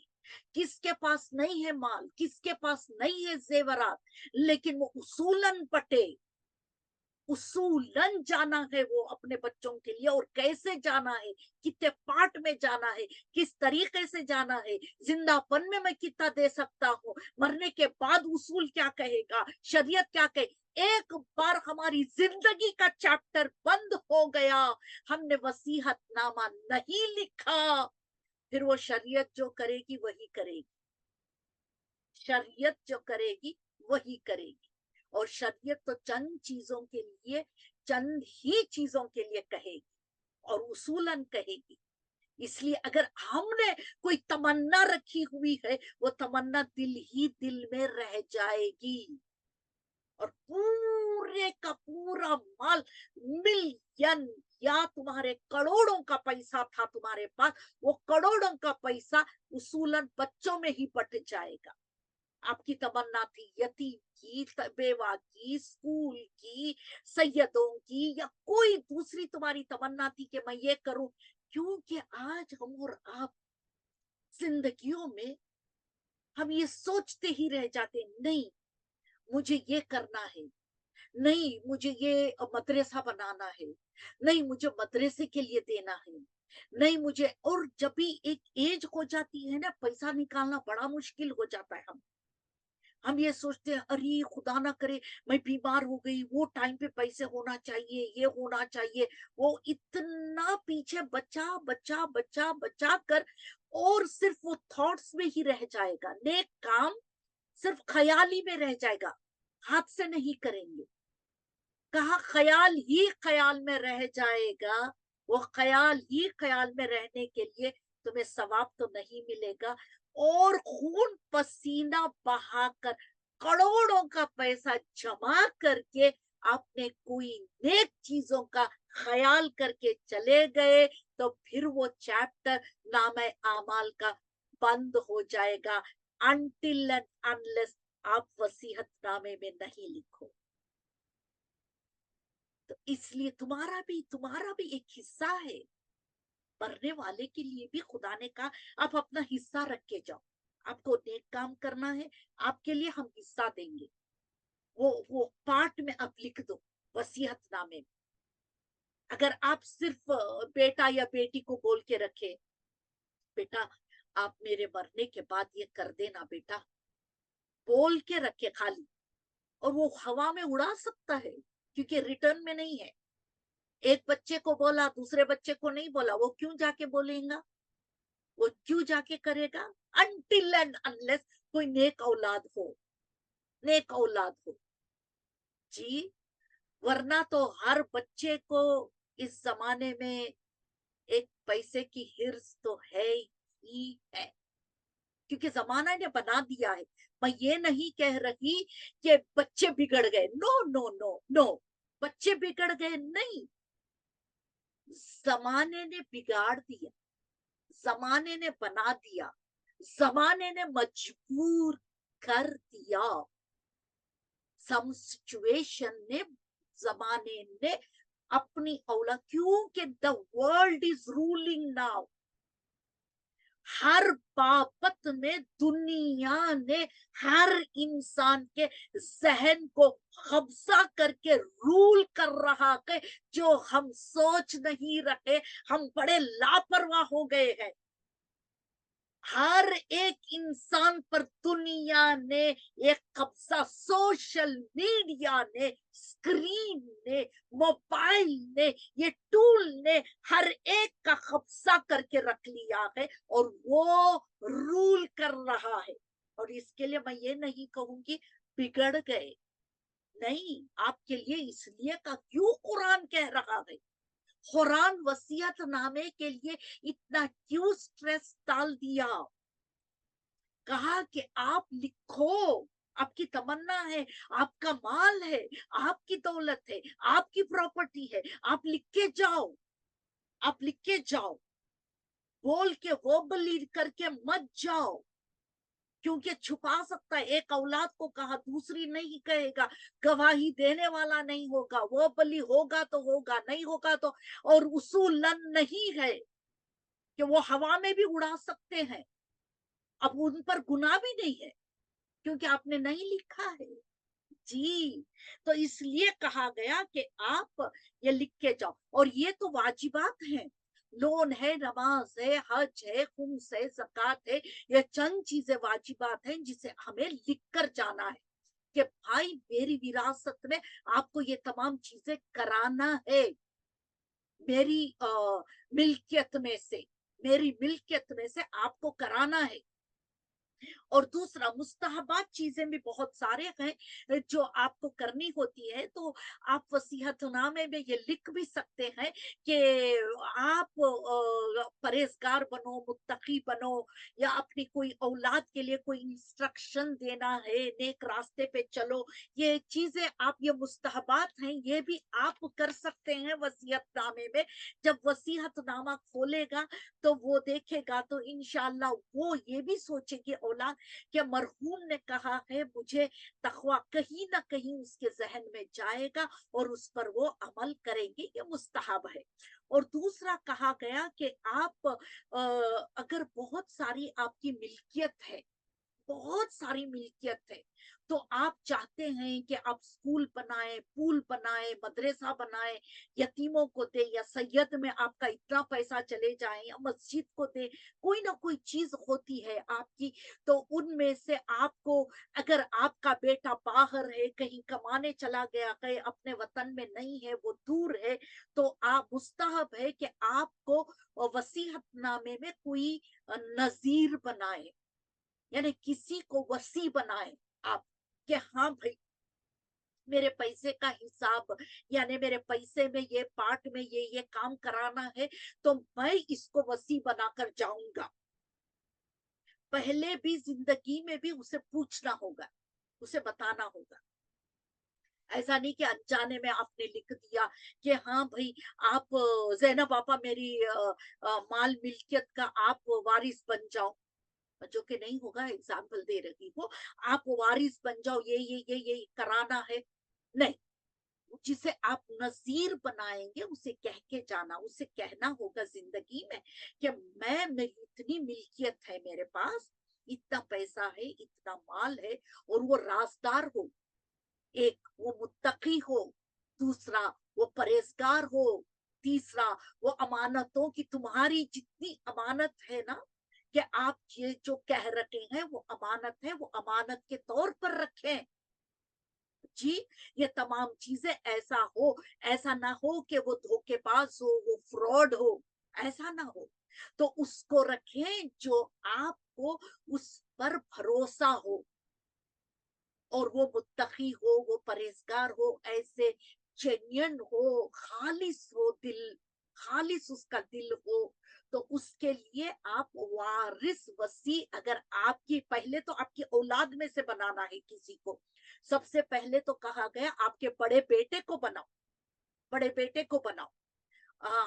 किसके पास नहीं है माल, किसके पास नहीं है जेवरात, लेकिन वो उसूलन पटे, उसूलन जाना है वो अपने बच्चों के लिए, और कैसे जाना है, कितने पार्ट में जाना है, किस तरीके से जाना है, जिंदापन में मैं कितना दे सकता हूँ, मरने के बाद उसूल क्या कहेगा, शरीयत क्या कहे। एक बार हमारी जिंदगी का चैप्टर बंद हो गया, हमने वसीयतनामा नहीं लिखा, फिर वो शरीयत जो करेगी वही करेगी, शरीयत जो करेगी वही करेगी। और शरीयत तो चंद चीजों के लिए, चंद ही चीजों के लिए कहेगी और उसूलन कहेगी। इसलिए अगर हमने कोई तमन्ना रखी हुई है, वो तमन्ना दिल ही दिल में रह जाएगी। और पूरे का पूरा माल, मिलियन या तुम्हारे करोड़ों का पैसा था तुम्हारे पास, वो करोड़ों का पैसा उसूलन बच्चों में ही बट जाएगा। आपकी तमन्ना थी यतीम की, बेवा की, स्कूल की, सैयदों की, या कोई दूसरी तुम्हारी तमन्ना थी कि मैं ये करूं, क्योंकि आज हम और आप जिंदगियों में हम ये सोचते ही रह जाते, नहीं मुझे ये करना है, नहीं मुझे ये मदरसा बनाना है, नहीं मुझे मदरसे के लिए देना है, नहीं मुझे। और जब भी एक एज हो जाती है ना, पैसा निकालना बड़ा मुश्किल हो जाता है। हम ये सोचते हैं अरे खुदा ना करे मैं बीमार हो गई, वो टाइम पे पैसे होना चाहिए, ये होना चाहिए, वो इतना पीछे बचा बचा बचा बचा कर, और सिर्फ वो थॉट्स में ही रह जाएगा, नेक काम सिर्फ ख्याली में रह जाएगा, हाथ से नहीं करेंगे। कहा ख्याल ही ख्याल में रह जाएगा, वो ख्याल ही ख्याल में रहने के लिए तुम्हें सवाब तो नहीं मिलेगा। और खून पसीना बहाकर करोड़ों का पैसा जमा करके आपने कोई नेक चीजों का ख्याल करके चले गए तो फिर वो चैप्टर नामे आमाल का बंद हो जाएगा, अनटिल एंड अनलेस आप वसीयतनामे में नहीं लिखो। तो इसलिए तुम्हारा भी एक हिस्सा है। मरने वाले के लिए भी खुदा ने कहा आप अपना हिस्सा रख के जाओ, आपको नेक काम करना है, आपके लिए हम हिस्सा देंगे। वो पार्ट में आप लिख दो वसीयतनामे में। अगर आप सिर्फ बेटा या बेटी को बोल के रखे, बेटा आप मेरे मरने के बाद ये कर देना बेटा, बोल के रखे खाली, और वो हवा में उड़ा सकता है क्योंकि रिटर्न में नहीं है। एक बच्चे को बोला, दूसरे बच्चे को नहीं बोला, वो क्यों जाके बोलेगा, वो क्यों जाके करेगा? अनटिल एंड अनलेस कोई नेक औलाद हो, नेक औलाद हो जी। वरना तो हर बच्चे को इस जमाने में एक पैसे की हिर्स तो है ही है, क्योंकि जमाना ने बना दिया है। मैं ये नहीं कह रही कि बच्चे बिगड़ गए, नो नो नो नो, बच्चे बिगड़ गए नहीं, जमाने ने बिगाड़ दिया, जमाने ने बना दिया, जमाने ने मजबूर कर दिया। सम सिचुएशन ने, जमाने ने अपनी औलाद, क्योंकि the world is ruling now, हर बाबत में दुनिया ने हर इंसान के जहन को कब्जा करके रूल कर रहा है। जो हम सोच नहीं रहे, हम बड़े लापरवाह हो गए हैं। हर एक इंसान पर दुनिया ने एक कब्जा, सोशल मीडिया ने, स्क्रीन ने, मोबाइल ने, ये टूल ने हर एक का कब्जा करके रख लिया है और वो रूल कर रहा है। और इसके लिए मैं ये नहीं कहूंगी बिगड़ गए, नहीं, आपके लिए इसलिए का क्यों कुरान कह रहा है, कुरान वसीयतनामे के लिए इतना क्यों स्ट्रेस डाल दिया, कहा कि आप लिखो, आपकी तमन्ना है, आपका माल है, आपकी दौलत है, आपकी प्रॉपर्टी है, आप लिख के जाओ, आप लिख के जाओ, बोल के वो बलीव करके मत जाओ, क्योंकि छुपा सकता है। एक औलाद को कहा, दूसरी नहीं कहेगा, गवाही देने वाला नहीं होगा, वो बली होगा तो होगा, नहीं होगा तो, और उसूलन नहीं है कि वो हवा में भी उड़ा सकते हैं। अब उन पर गुनाह भी नहीं है क्योंकि आपने नहीं लिखा है जी। तो इसलिए कहा गया कि आप ये लिख के जाओ, और ये तो वाजिबात हैं, लोन है, नमाज है, हज है, खुम्स है, ज़कात है, ये चंद चीजें वाजिबात हैं जिसे हमें लिख कर जाना है कि भाई मेरी विरासत में आपको ये तमाम चीजें कराना है, मेरी मिल्कियत में से, मेरी मिल्कियत में से आपको कराना है। और दूसरा, मुस्तहबात चीजें भी बहुत सारे हैं जो आपको करनी होती है। तो आप वसीयतनामे में ये लिख भी सकते हैं कि आप परहेजगार बनो, मुत्तकी बनो, या अपनी कोई औलाद के लिए कोई इंस्ट्रक्शन देना है, नेक रास्ते पे चलो, ये चीजें आप, ये मुस्तहबात हैं, ये भी आप कर सकते हैं वसीयतनामे में। जब वसीयतनामा खोलेगा तो वो देखेगा तो इंशाअल्लाह वो ये भी सोचेगी औलाद कि मरहूम ने कहा है, मुझे तकवा कहीं ना कहीं उसके जहन में जाएगा और उस पर वो अमल करेंगे, ये मुस्तहब है। और दूसरा कहा गया कि आप अगर बहुत सारी आपकी मिल्कियत है, बहुत सारी मिल्कियत है, तो आप चाहते हैं कि आप स्कूल बनाए, पूल बनाए, मदरसा बनाए, यतीमों को दे, या सैयद में आपका इतना पैसा चले जाए, या मस्जिद को दे, कोई ना कोई चीज होती है आपकी, तो उनमें से आपको, अगर आपका बेटा बाहर है, कहीं कमाने चला गया है, अपने वतन में नहीं है, वो दूर है, तो आप, मुस्तहब है कि आपको वसीयतनामे में कोई नजीर बनाए, यानी किसी को वसी बनाए आप, कि हाँ भाई मेरे पैसे का हिसाब, यानी मेरे पैसे में ये पार्ट में ये काम कराना है, तो मैं इसको वसी बनाकर जाऊंगा। पहले भी जिंदगी में भी उसे पूछना होगा, उसे बताना होगा। ऐसा नहीं कि अनजाने में आपने लिख दिया कि हाँ भाई आप ज़ैनब आपा मेरी माल मिल्कियत का आप वारिस बन जाओ, जो कि नहीं होगा, एग्जाम्पल दे रही हूँ। आप वारिस बन जाओ, ये कराना है, नहीं। जिसे आप नजीर बनाएंगे उसे कह के जाना, उसे कहना होगा जिंदगी में कि मेरी इतनी मिल्कियत है, मेरे पास इतना पैसा है, इतना माल है, और वो राजदार हो, एक वो मुत्तकी हो, दूसरा वो परहेजगार हो, तीसरा वो अमानतों की, तुम्हारी जितनी अमानत है ना, कि आप ये जो कह रहे हैं वो अमानत है, वो अमानत के तौर पर रखें। जी, ये तमाम चीजें ऐसा ना हो कि वो धोखेबाज हो, वो फ्रॉड हो, ऐसा ना हो। तो उसको रखें जो आपको उस पर भरोसा हो, और वो मुत्तकी हो, वो परहेजगार हो, ऐसे जेन्युइन हो, खालिस हो दिल, खालिस उसका दिल हो। तो उसके लिए आप वारिस वसी, अगर आपकी, पहले तो आपकी औलाद में से बनाना है किसी को, सबसे पहले तो कहा गया आपके बड़े बेटे को बनाओ, बड़े बेटे को बनाओ।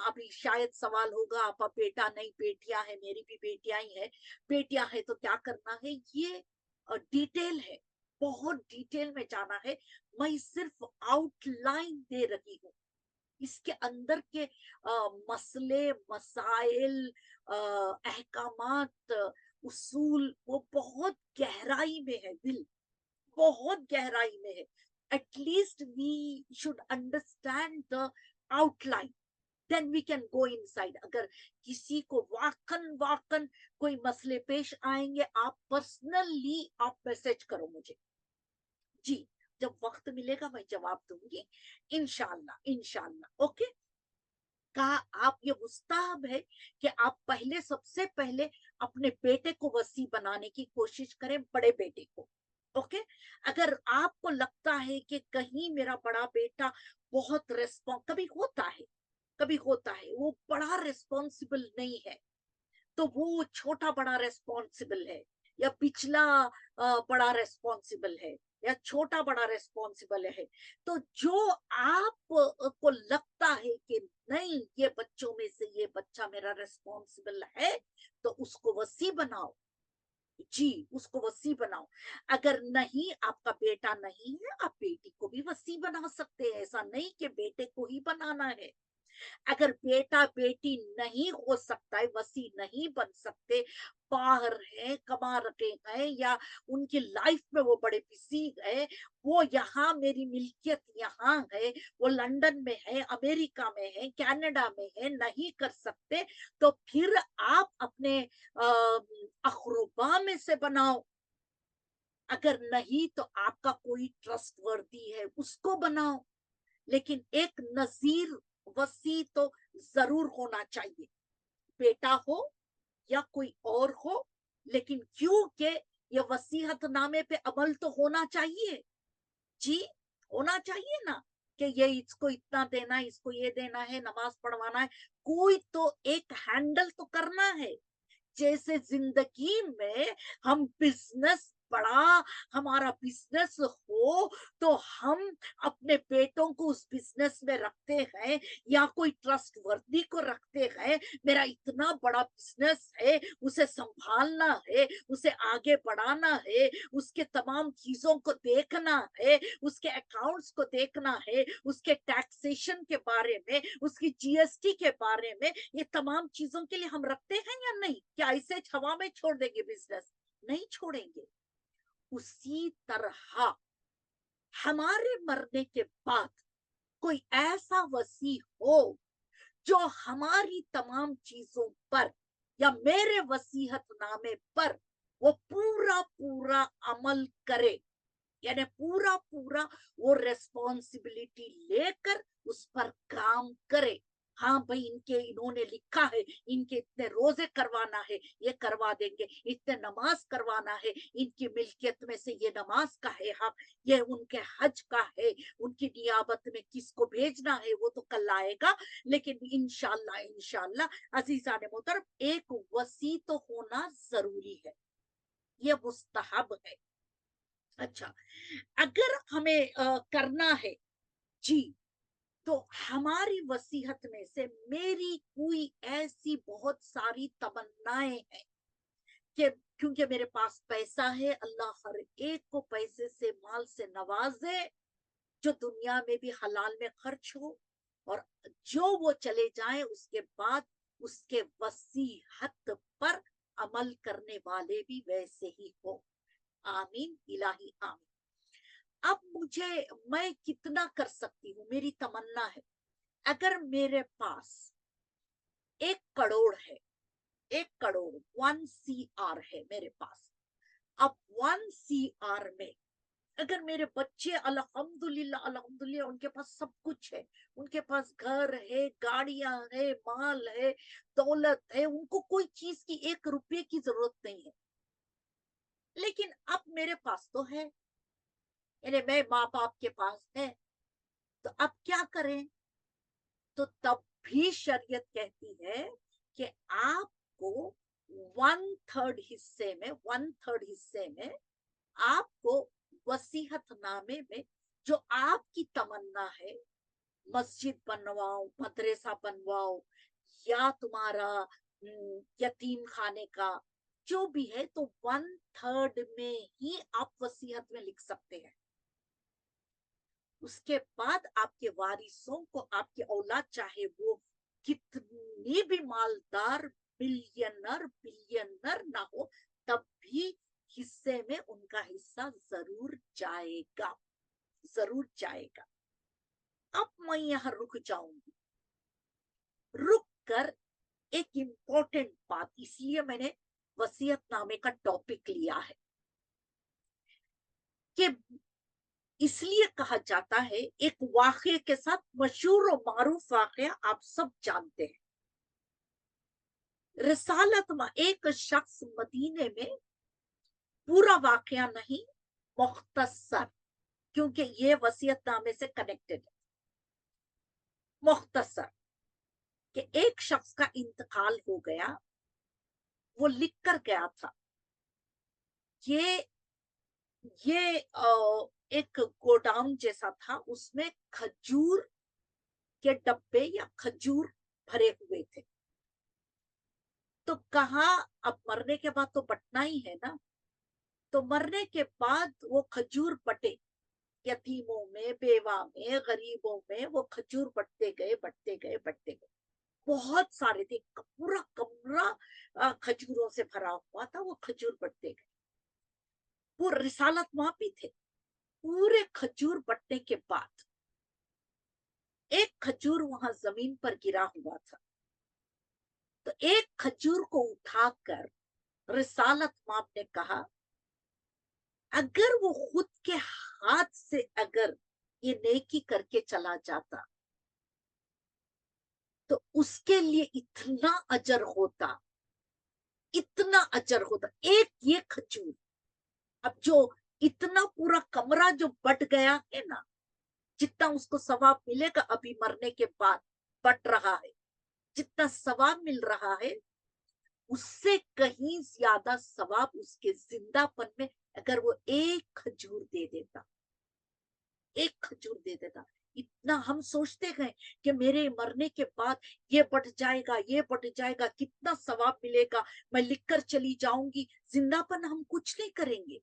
अभी शायद सवाल होगा आपका बेटा नहीं बेटियां हैं, मेरी भी बेटियां ही है, बेटियां हैं तो क्या करना है, ये डिटेल है, बहुत डिटेल में जाना है। मैं सिर्फ आउटलाइन दे रही हूँ, इसके अंदर के मसले मसाइल, अहकामात, उसूल, वो बहुत गहराई में है, दिल बहुत गहराई में है। At least we should understand the outline, then we can go inside. अगर किसी को वाकन वाकन कोई मसले पेश आएंगे, आप पर्सनली आप मैसेज करो मुझे, जी, जब वक्त मिलेगा मैं जवाब दूंगी, इंशाल्लाह इंशाल्लाह। ओके, कहा आप ये मुस्ताहब है कि आप पहले, सबसे पहले अपने बेटे को वसी बनाने की कोशिश करें, बड़े बेटे को। ओके, अगर आपको लगता है कि कहीं मेरा बड़ा बेटा बहुत कभी होता है, कभी होता है वो बड़ा रिस्पॉन्सिबल नहीं है, तो वो छोटा बड़ा रेस्पॉन्सिबल है, या पिछला बड़ा रेस्पॉन्सिबल है, या छोटा बड़ा रेस्पॉन्सिबल है, तो जो आप को लगता है कि नहीं ये बच्चों में से ये बच्चा मेरा रेस्पॉन्सिबल है, तो उसको वसी बनाओ, जी, उसको वसी बनाओ। अगर नहीं, आपका बेटा नहीं है, आप बेटी को भी वसी बना सकते हैं, ऐसा नहीं कि बेटे को ही बनाना है। अगर बेटा बेटी नहीं हो सकता है, वसी नहीं बन सकते, बाहर है, कमा रहे हैं, या उनकी लाइफ में वो बड़े बिजी है, वो यहाँ मेरी मिल्कियत यहाँ है, वो लंदन में है, अमेरिका में है, कनाडा में है, नहीं कर सकते, तो फिर आप अपने अखरुबा में से बनाओ। अगर नहीं तो आपका कोई ट्रस्ट वर्दी है उसको बनाओ, लेकिन एक नजीर वसी तो जरूर होना चाहिए, बेटा हो या कोई और हो, लेकिन क्योंकि ये वसीहतनामे पे अमल तो होना चाहिए, जी, होना चाहिए ना, कि ये इसको इतना देना है, इसको ये देना है, नमाज पढ़वाना है, कोई तो एक हैंडल तो करना है। जैसे जिंदगी में हम बिजनेस बड़ा, हमारा बिजनेस हो, तो हम अपने बेटों को उस बिजनेस में रखते हैं, या कोई ट्रस्ट वर्दी को रखते हैं, मेरा इतना बड़ा बिजनेस है, उसे संभालना है, उसे आगे बढ़ाना है, उसके तमाम चीजों को देखना है, उसके अकाउंट्स को देखना है, उसके टैक्सेशन के बारे में, उसकी जीएसटी के बारे में, ये तमाम चीजों के लिए हम रखते हैं या नहीं? क्या इसे हवा में छोड़ देंगे बिजनेस? नहीं छोड़ेंगे। उसी तरह हमारे मरने के बाद कोई ऐसा वसी हो जो हमारी तमाम चीजों पर, या मेरे वसीहतनामे पर वो पूरा पूरा अमल करे, यानी पूरा पूरा वो रेस्पॉन्सिबिलिटी लेकर उस पर काम करे। हाँ भाई, इन्होंने लिखा है, इनके इतने रोजे करवाना है, ये करवा देंगे, इतने नमाज करवाना है, इनकी मिल्कियत में से ये नमाज का है हक, ये उनके हज का है, उनकी नियाबत में किसको भेजना है वो तो कल आएगा। लेकिन इंशाल्लाह इंशाल्लाह अजीजा ने मोहतरम, एक वसी तो होना जरूरी है, ये मुस्तहब है। अच्छा, अगर हमें करना है जी, तो हमारी वसीयत में से मेरी कोई ऐसी बहुत सारी तमन्नाएं हैं कि क्योंकि मेरे पास पैसा है, अल्लाह हर एक को पैसे से, माल से नवाजे, जो दुनिया में भी हलाल में खर्च हो, और जो वो चले जाएं उसके बाद उसके वसीहत पर अमल करने वाले भी वैसे ही हो। आमीन इलाही आमीन। अब मैं कितना कर सकती हूँ, मेरी तमन्ना है, अगर मेरे पास 1 करोड़ है, 1 करोड़ 1 CR है मेरे पास, अब 1 CR में अगर मेरे बच्चे अल्हम्दुलिल्लाह अल्हम्दुलिल्लाह उनके पास सब कुछ है, उनके पास घर है, गाड़ियां है, माल है, दौलत है, उनको कोई चीज की 1 रुपये की जरूरत नहीं है, लेकिन अब मेरे पास तो है, यानी मैं माँ बाप के पास है, तो अब क्या करें? तो तब भी शरीयत कहती है कि आपको 1/3 हिस्से में आपको वसीहतनामे में जो आपकी तमन्ना है, मस्जिद बनवाओ, मदरसा बनवाओ, या तुम्हारा यतीम खाने का जो भी है, तो 1/3 में ही आप वसीयत में लिख सकते हैं। उसके बाद आपके वारिसों को, आपके औलाद चाहे वो कितनी भी मालदार बिलियनर ना हो, तब भी हिस्से में उनका हिस्सा जरूर जाएगा, जरूर जाएगा। अब मैं यहाँ रुक जाऊंगी, रुक कर एक इंपॉर्टेंट बात, इसलिए मैंने वसीयतनामे का टॉपिक लिया है कि इसलिए कहा जाता है, एक वाक़ये के साथ, मशहूर और मारूफ वाक़या आप सब जानते हैं। रिसालत में एक शख्स मदीने में, पूरा वाक़या नहीं, मुख्तसर, क्योंकि ये वसीयतनामे से कनेक्टेड है, मुख्तसर, कि एक शख्स का इंतकाल हो गया, वो लिख कर गया था, ये एक गोडाउन जैसा था, उसमें खजूर के डब्बे या खजूर भरे हुए थे। तो कहा, अब मरने के बाद तो बटना ही है ना, तो मरने के बाद वो खजूर बटे, यतीमों में, बेवा में, गरीबों में वो खजूर बटते गए, बटते गए, बटते गए, बहुत सारे थे, पूरा कमरा खजूरों से भरा हुआ था, वो खजूर बटते गए। वो रिसालत वहां भी थे। पूरे खजूर बटने के बाद एक खजूर वहां जमीन पर गिरा हुआ था, तो एक खजूर को उठाकर रिसालत माप ने कहा, अगर वो खुद के हाथ से अगर ये नेकी करके चला जाता, तो उसके लिए इतना अजर होता, इतना अजर होता। एक ये खजूर, अब जो इतना पूरा कमरा जो बट गया है ना, जितना उसको सवाब मिलेगा अभी मरने के बाद बट रहा है, जितना सवाब मिल रहा है, उससे कहीं ज्यादा सवाब उसके जिंदापन में अगर वो एक खजूर दे देता, एक खजूर दे देता। इतना हम सोचते गए कि मेरे मरने के बाद ये बट जाएगा, ये बट जाएगा, कितना सवाब मिलेगा, मैं लिखकर चली जाऊंगी, जिंदापन हम कुछ नहीं करेंगे,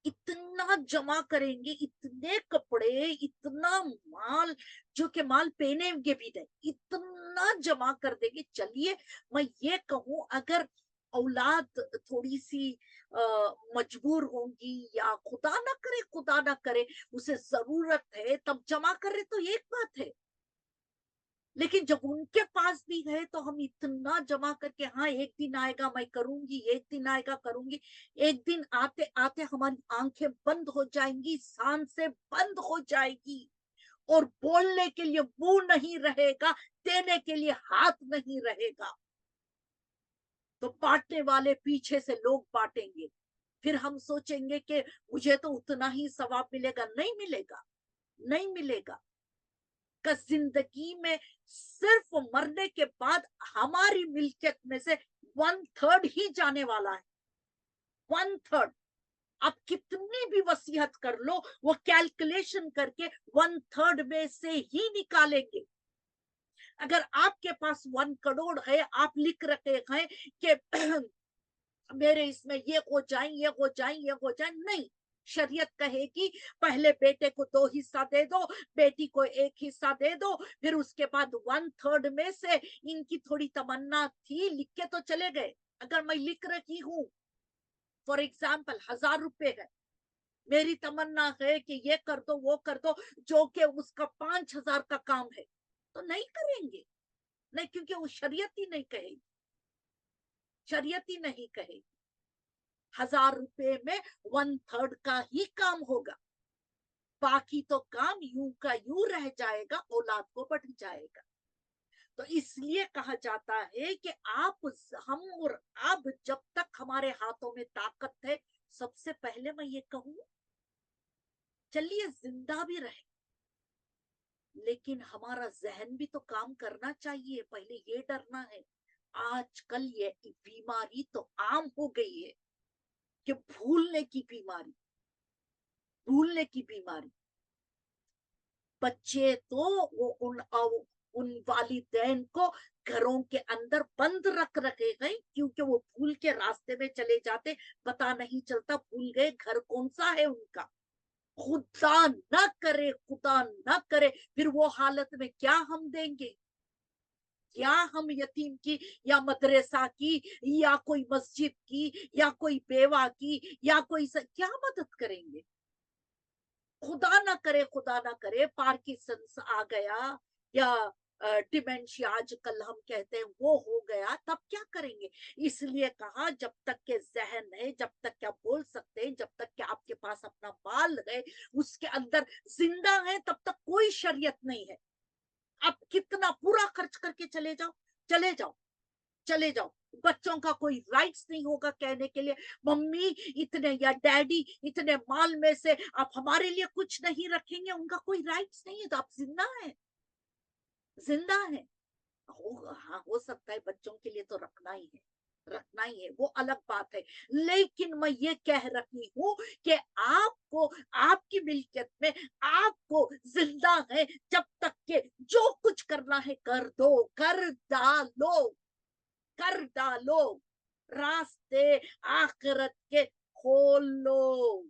इतना जमा करेंगे, इतने कपड़े, इतना माल, जो कि माल पहनेंगे भी नहीं, इतना जमा कर देंगे। चलिए मैं ये कहूं, अगर औलाद थोड़ी सी मजबूर होंगी, या खुदा ना करे उसे जरूरत है तब जमा करे, तो एक बात है, लेकिन जब उनके पास भी है तो हम इतना जमा करके, हाँ एक दिन आएगा मैं करूंगी, एक दिन आएगा करूंगी, एक दिन आते आते हमारी आंखें बंद हो जाएंगी, सांसें बंद हो जाएगी, और बोलने के लिए मुंह नहीं रहेगा, देने के लिए हाथ नहीं रहेगा, तो बांटने वाले पीछे से लोग बांटेंगे, फिर हम सोचेंगे कि मुझे तो उतना ही सवाब मिलेगा। नहीं मिलेगा, नहीं मिलेगा। का जिंदगी में सिर्फ मरने के बाद हमारी मिल्कियत में से 1/3 ही जाने वाला है, 1/3। आप कितनी भी वसीयत कर लो, वो कैलकुलेशन करके 1/3 में से ही निकालेंगे। अगर आपके पास 1 करोड़ है, आप लिख रखे हैं कि मेरे इसमें ये हो जाए, ये हो जाए, ये हो जाए, नहीं। शरीयत कहेगी पहले बेटे को 2 हिस्सा दे दो, बेटी को 1 हिस्सा दे दो, फिर उसके बाद 1/3 में से इनकी थोड़ी तमन्ना थी, लिख के तो चले गए। अगर मैं लिख रही हूँ फॉर एग्जाम्पल 1000 रुपए है, मेरी तमन्ना है कि ये कर दो, वो कर दो, जो कि उसका 5000 का काम है, तो नहीं करेंगे। नहीं, क्योंकि वो शरीयत ही नहीं कहेगी, शरीयत ही नहीं कहेगी। 1000 रुपए में 1/3 का ही काम होगा, बाकी तो काम यूं का यूं रह जाएगा, औलाद को बढ़ जाएगा। तो इसलिए कहा जाता है कि हम और आप जब तक हमारे हाथों में ताकत है, सबसे पहले मैं ये कहूँ, चलिए जिंदा भी रहे, लेकिन हमारा जहन भी तो काम करना चाहिए। पहले ये डरना है। आजकल ये बीमारी तो आम हो गई है कि भूलने की बीमारी, भूलने की बीमारी। बच्चे तो वो उन वालिदैन को घरों के अंदर बंद रख रखे हैं, क्योंकि वो भूल के रास्ते में चले जाते, पता नहीं चलता भूल गए घर कौन सा है उनका। खुदा न करे, खुदा न करे, फिर वो हालत में क्या हम देंगे? क्या हम यतीम की या मदरसा की या कोई मस्जिद की या कोई बेवा की या क्या मदद करेंगे? खुदा ना करे, खुदा ना करे पार्किंसंस आ गया या डिमेंशिया आजकल हम कहते हैं वो हो गया, तब क्या करेंगे? इसलिए कहा जब तक के जहन है, जब तक क्या बोल सकते हैं, जब तक कि आपके पास अपना माल है, उसके अंदर जिंदा है, तब तक कोई शरीयत नहीं है। आप कितना पूरा खर्च करके चले जाओ, चले जाओ, चले जाओ, बच्चों का कोई राइट्स नहीं होगा कहने के लिए मम्मी इतने या डैडी इतने माल में से आप हमारे लिए कुछ नहीं रखेंगे, उनका कोई राइट्स नहीं है। तो आप जिंदा है, जिंदा है। हाँ, हो सकता है बच्चों के लिए तो रखना ही है, रखना ही है, वो अलग बात है। लेकिन मैं ये कह रही हूँ कि आपको, आपकी मिल्कियत में आपको जिंदा है, जब तक के जो कुछ करना है कर दो, कर डालो, कर डालो। रास्ते आखिरत के खोल लो,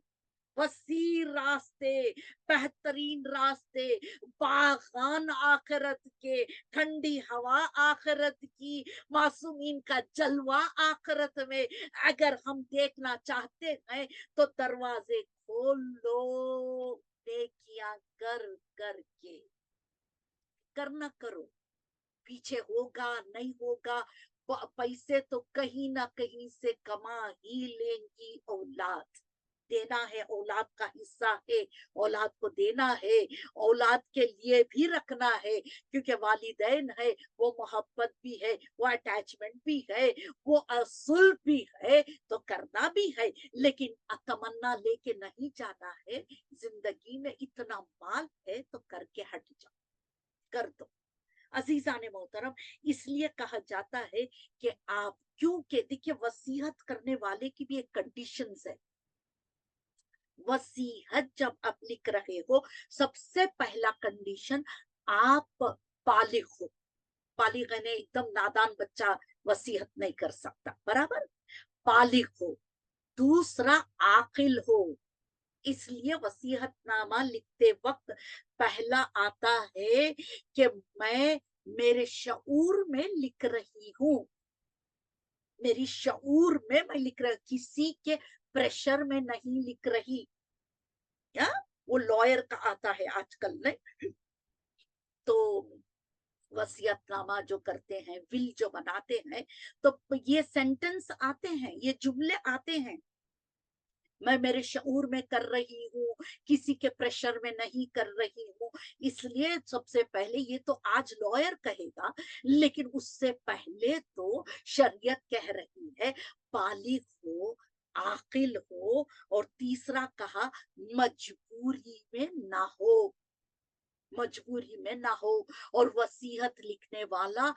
वसी रास्ते, बेहतरीन रास्ते, बागान आखिरत के, ठंडी हवा आखिरत की, मासूमीन का जलवा आखिरत में अगर हम देखना चाहते हैं तो दरवाजे खोल लो, नेकियां कर करके। करना करो, पीछे होगा नहीं होगा, पैसे तो कहीं ना कहीं से कमा ही लेंगी औलाद। देना है, औलाद का हिस्सा है, औलाद को देना है, औलाद के लिए भी रखना है, क्योंकि वालिदैन है, वो मोहब्बत भी है, वो अटैचमेंट भी है, वो असुल भी है, तो करना भी है। लेकिन तमन्ना लेके नहीं जाना है। जिंदगी में इतना माल है तो करके हट जाओ, कर दो। अजीजान मोहतरम, इसलिए कहा जाता है कि आप, क्योंकि देखिए वसीयत करने वाले की भी एक कंडीशंस है। वसीयत जब आप लिख रहे हो, सबसे पहला कंडीशन, आप बालिग हो। बालिग यानी एकदम नादान बच्चा वसीयत नहीं कर सकता, बराबर, बालिग हो। दूसरा, आकिल हो। इसलिए वसीयतनामा लिखते वक्त पहला आता है कि मैं मेरे शऊर में लिख रही हूँ, मेरी शऊर में मैं लिख रही, किसी के प्रेशर में नहीं लिख रही। क्या वो लॉयर का आता है आजकल नहीं, तो वसीयतनामा जो करते हैं, विल जो बनाते हैं, तो ये सेंटेंस आते हैं, ये जुमले आते हैं, मैं मेरे शऊर में कर रही हूँ, किसी के प्रेशर में नहीं कर रही हूँ। इसलिए सबसे पहले, ये तो आज लॉयर कहेगा, लेकिन उससे पहले तो शरीयत कह रही है बालिग हो, आकिल हो, और तीसरा कहा मजबूरी में ना हो। मजबूरी में ना हो, और वसीयत लिखने वाला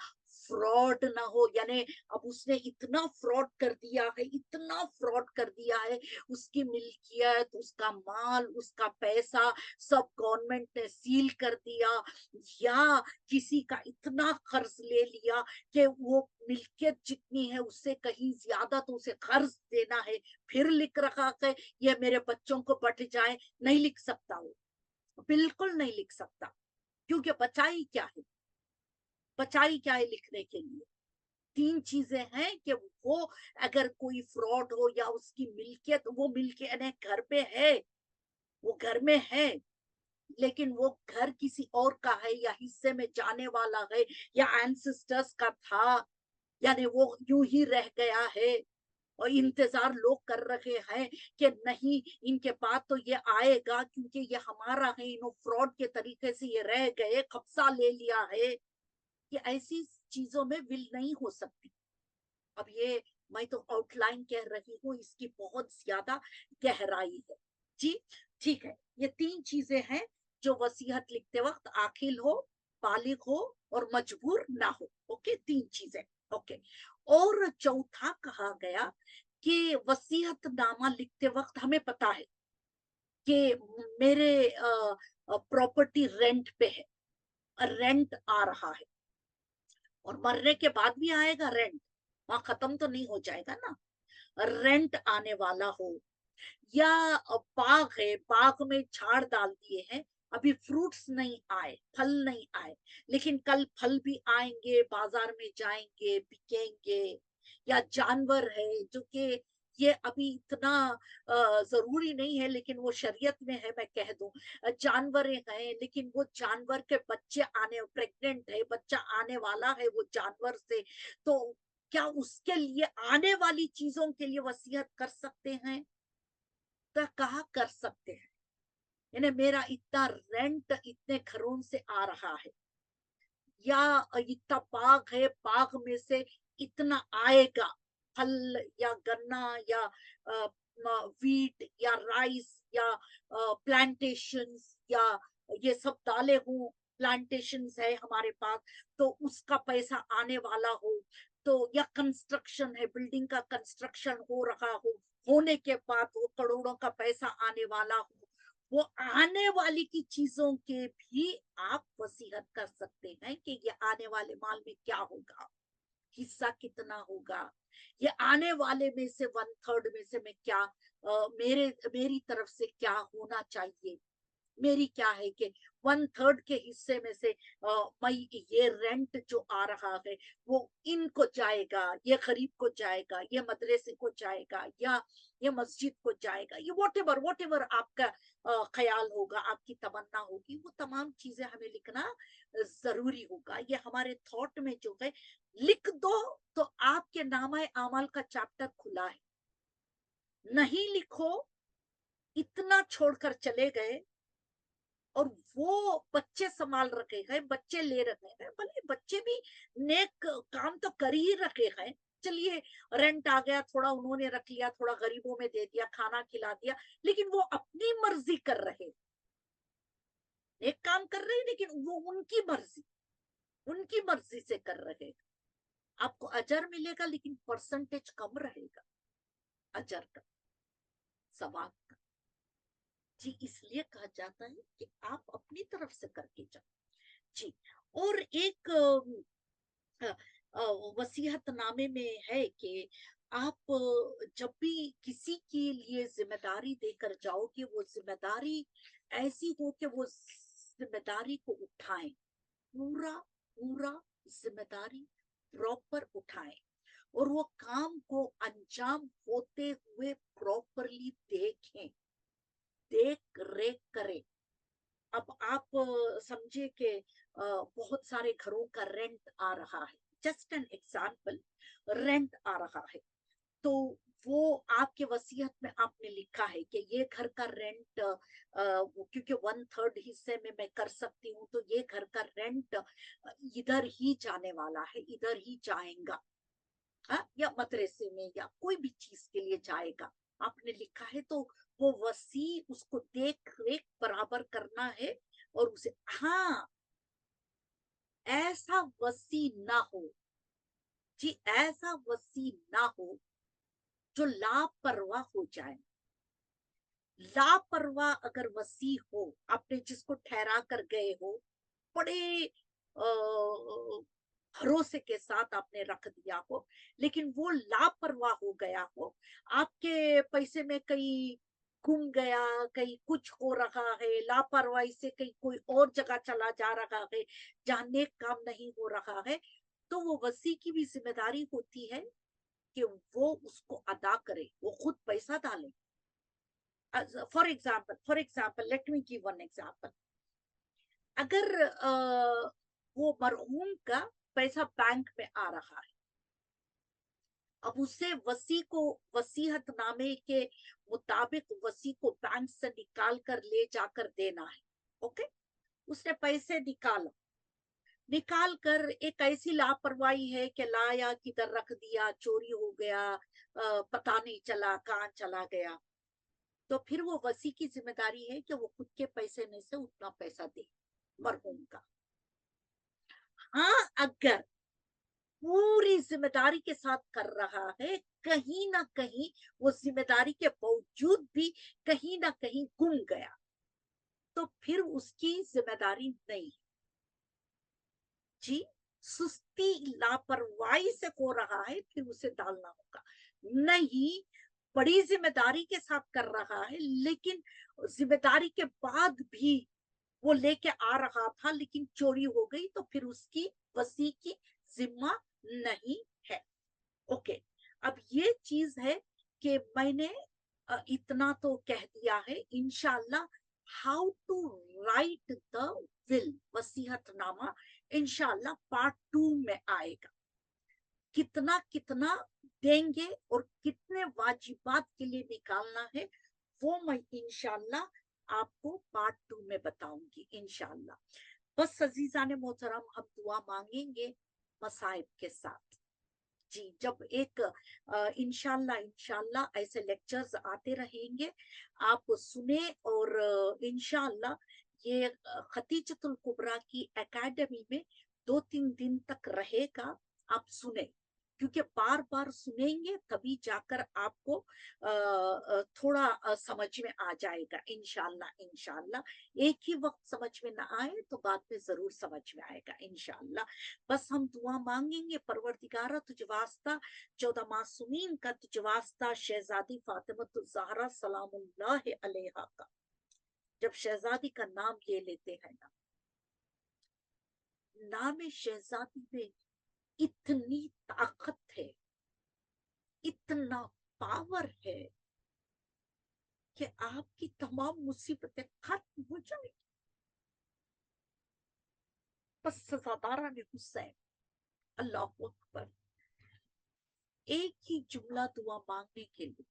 फ्रॉड ना हो। यानी अब उसने इतना फ्रॉड कर दिया है, इतना फ्रॉड कर दिया है, उसकी मिल्कियत, उसका माल, उसका पैसा सब गवर्नमेंट ने सील कर दिया, या किसी का इतना कर्ज ले लिया कि वो मिल्कियत जितनी है उससे कहीं ज्यादा तो उसे कर्ज देना है, फिर लिख रखा है ये मेरे बच्चों को बट जाए। नहीं लिख सकता वो, बिल्कुल नहीं लिख सकता, क्योंकि बचाई क्या है, बचाई क्या है लिखने के लिए? तीन चीजें हैं कि वो अगर कोई फ्रॉड हो या उसकी मिल्कियत, वो मिल्कियत यानी घर पे है, वो घर में है, लेकिन वो घर किसी और का है या हिस्से में जाने वाला है या एंसेस्टर्स का था, यानी वो यूं ही रह गया है, और इंतजार लोग कर रहे हैं कि नहीं इनके पास तो ये आएगा क्योंकि ये हमारा है, इन्होंने फ्रॉड के तरीके से ये रह गए, कब्जा ले लिया है। ये ऐसी चीजों में विल नहीं हो सकती। अब ये मैं तो आउटलाइन कह रही हूँ, इसकी बहुत ज्यादा गहराई है। जी ठीक है, ये तीन चीजें हैं जो वसीयत लिखते वक्त आखिल हो, बालिग हो और मजबूर ना हो। ओके, तीन चीजें। ओके, और चौथा कहा गया कि वसीयत नामा लिखते वक्त हमें पता है कि मेरे प्रॉपर्टी रेंट पे है, रेंट आ रहा है, और मरने के बाद भी आएगा रेंट, वहां खत्म तो नहीं हो जाएगा ना। रेंट आने वाला हो, या बाग है, बाग में झाड़ डाल दिए हैं, अभी फ्रूट्स नहीं आए, फल नहीं आए, लेकिन कल फल भी आएंगे, बाजार में जाएंगे, बिकेंगे। या जानवर है जो कि ये अभी इतना जरूरी नहीं है, लेकिन वो शरीयत में है, मैं कह दूं जानवर हैं, लेकिन वो जानवर के बच्चे आने, प्रेग्नेंट है, बच्चा आने वाला है वो जानवर से, तो क्या उसके लिए आने वाली चीजों के लिए वसीयत कर सकते हैं? तो कहा कर सकते हैं, यानी मेरा इतना रेंट इतने घरों से आ रहा है, या इतना बाग है, बाग में से इतना आएगा, फल या गन्ना या वीट या राइस या प्लांटेशंस, या ये सब डाले हों, प्लांटेशंस है हमारे पास, तो उसका पैसा आने वाला हो, तो या कंस्ट्रक्शन है, बिल्डिंग का कंस्ट्रक्शन हो रहा हो, होने के बाद वो करोड़ों का पैसा आने वाला हो, वो आने वाली की चीजों के भी आप वसीयत कर सकते हैं कि ये आने वाले माल में क्या होगा, हिस्सा कितना होगा, ये आने वाले में से 1/3 में से मैं क्या मेरी तरफ से क्या होना चाहिए, मेरी क्या है कि 1/3 के हिस्से में से मैं ये रेंट जो आ रहा है वो इनको जाएगा, ये गरीब को जाएगा, ये मदरसे को जाएगा, या ये मस्जिद को जाएगा, ये वॉट एवर आपका ख्याल होगा, आपकी तमन्ना होगी, वो तमाम चीजें हमें लिखना जरूरी होगा। ये हमारे थॉट में जो है लिख दो तो आपके नामा आमाल का चैप्टर खुला है। नहीं लिखो, इतना छोड़कर चले गए, और वो बच्चे संभाल रखे हैं, बच्चे ले रखे हैं, भले बच्चे भी नेक काम तो कर ही रखे हैं, चलिए रेंट आ गया, थोड़ा उन्होंने रख लिया, थोड़ा गरीबों में दे दिया, खाना खिला दिया, लेकिन वो अपनी मर्जी कर रहे, एक काम कर रहे हैं, लेकिन वो उनकी मर्जी से कर रहे। आपको अजर मिलेगा लेकिन परसेंटेज कम रहेगा अजर का, सवाब का। जी इसलिए कहा जाता है कि आप अपनी तरफ से करके जाओ। जी, और एक वसीयतनामे में है कि आप जब भी किसी के लिए जिम्मेदारी देकर जाओ कि वो जिम्मेदारी ऐसी हो कि वो जिम्मेदारी को उठाएं, पूरा पूरा जिम्मेदारी प्रॉपर उठाएं, और वो काम को अंजाम होते हुए प्रॉपरली देखें, देख रेख करें। अब आप समझे कि बहुत सारे घरों का रेंट आ रहा है, जस्ट एन एग्जाम्पल, रेंट आ रहा है, तो वो आपके वसीयत में आपने लिखा है कि ये घर का रेंट क्योंकि 1/3 हिस्से में मैं कर सकती हूँ, तो ये घर का रेंट इधर ही जाने वाला है, इधर ही जाएगा, हाँ, या मदरसे में या कोई भी चीज के लिए जाएगा, आपने लिखा है, तो वो वसी उसको देख रेख बराबर करना है, اور اسے ہاں ایسا وسیع نہ ہو جی، ایسا وسیع نہ ہو جو لاپرواہ ہو جائے. لاپرواہ اگر وسیع ہو، آپ نے جس کو ٹھہرا کر گئے ہو، بڑے بھروسے کے ساتھ آپ نے رکھ دیا ہو، لیکن وہ لاپرواہ ہو گیا ہو، آپ کے پیسے میں کہیں گم گیا، کہیں کچھ ہو رہا ہے، لاپرواہی سے کہیں کوئی اور جگہ چلا جا رہا ہے جہاں نیک کام نہیں ہو رہا ہے، تو وہ وسیع کی بھی ذمہ داری ہوتی ہے کہ وہ اس کو ادا کرے، وہ خود پیسہ ڈالے. For example let me give one example. اگر وہ مرحوم کا پیسہ بینک میں آ رہا ہے، اب اسے وصیت نامے کے مطابق وصی کو بینک سے نکال کر لے جا کر دینا ہے. اوکے، اس نے پیسے نکال کر ایک ایسی لاپرواہی ہے کہ لایا کدھر رکھ دیا، چوری ہو گیا، پتہ نہیں چلا کہاں چلا گیا، تو پھر وہ وصی کی ذمہ داری ہے کہ وہ خود کے پیسے میں سے اتنا پیسہ دے مرحوم کا. ہاں اگر پوری ذمہ داری کے ساتھ کر رہا ہے، کہیں نہ کہیں وہ ذمہ داری کے باوجود بھی کہیں نہ کہیں گم گیا، تو پھر اس کی ذمہ داری نہیں جی. سستی لاپرواہی سے ہو رہا ہے پھر اسے ڈالنا ہوگا. نہیں، بڑی ذمہ داری کے ساتھ کر رہا ہے، لیکن ذمہ داری کے بعد بھی وہ لے کے آ رہا تھا لیکن چوری ہو گئی، تو پھر اس کی وصی کی ذمہ نہیں ہے. اوکے، اب یہ چیز ہے کہ میں نے اتنا تو کہہ دیا ہے. انشاءاللہ ہاؤ ٹو رائٹ دا ول، وصیت نامہ، انشاءاللہ پارٹ 2 میں آئے گا. کتنا دیں گے اور کتنے واجبات کے لیے نکالنا ہے وہ میں انشاءاللہ آپ کو پارٹ 2 میں بتاؤں گی انشاءاللہ. بس عزیزان محترم، ہم دعا مانگیں گے مصائب کے ساتھ جی. جب ایک انشاءاللہ ایسے لیکچرز آتے رہیں گے، آپ سنیں، اور انشاءاللہ یہ ختیجۃ الکبریٰ کی اکیڈمی میں 2-3 دن تک رہے گا. آپ سنیں، کیونکہ بار بار سنیں گے تبھی جا کر آپ کو تھوڑا سمجھ میں آ جائے گا انشاءاللہ. ایک ہی وقت سمجھ میں نہ آئے تو بعد میں ضرور سمجھ میں آئے گا انشاءاللہ. بس ہم دعا مانگیں گے، پروردگارہ تجھ واسطہ 14 معصومین کا، تجھ واسطہ شہزادی فاطمۃ الزہرا سلام اللہ علیہا کا. جب شہزادی کا نام لے لیتے ہیں نا، نام شہزادی میں اتنی طاقت ہے، اتنا پاور ہے کہ آپ کی تمام مصیبتیں ختم ہو جائیں. بس سزاداران حسین، اللہ اکبر. ایک ہی جملہ دعا مانگنے کے لیے.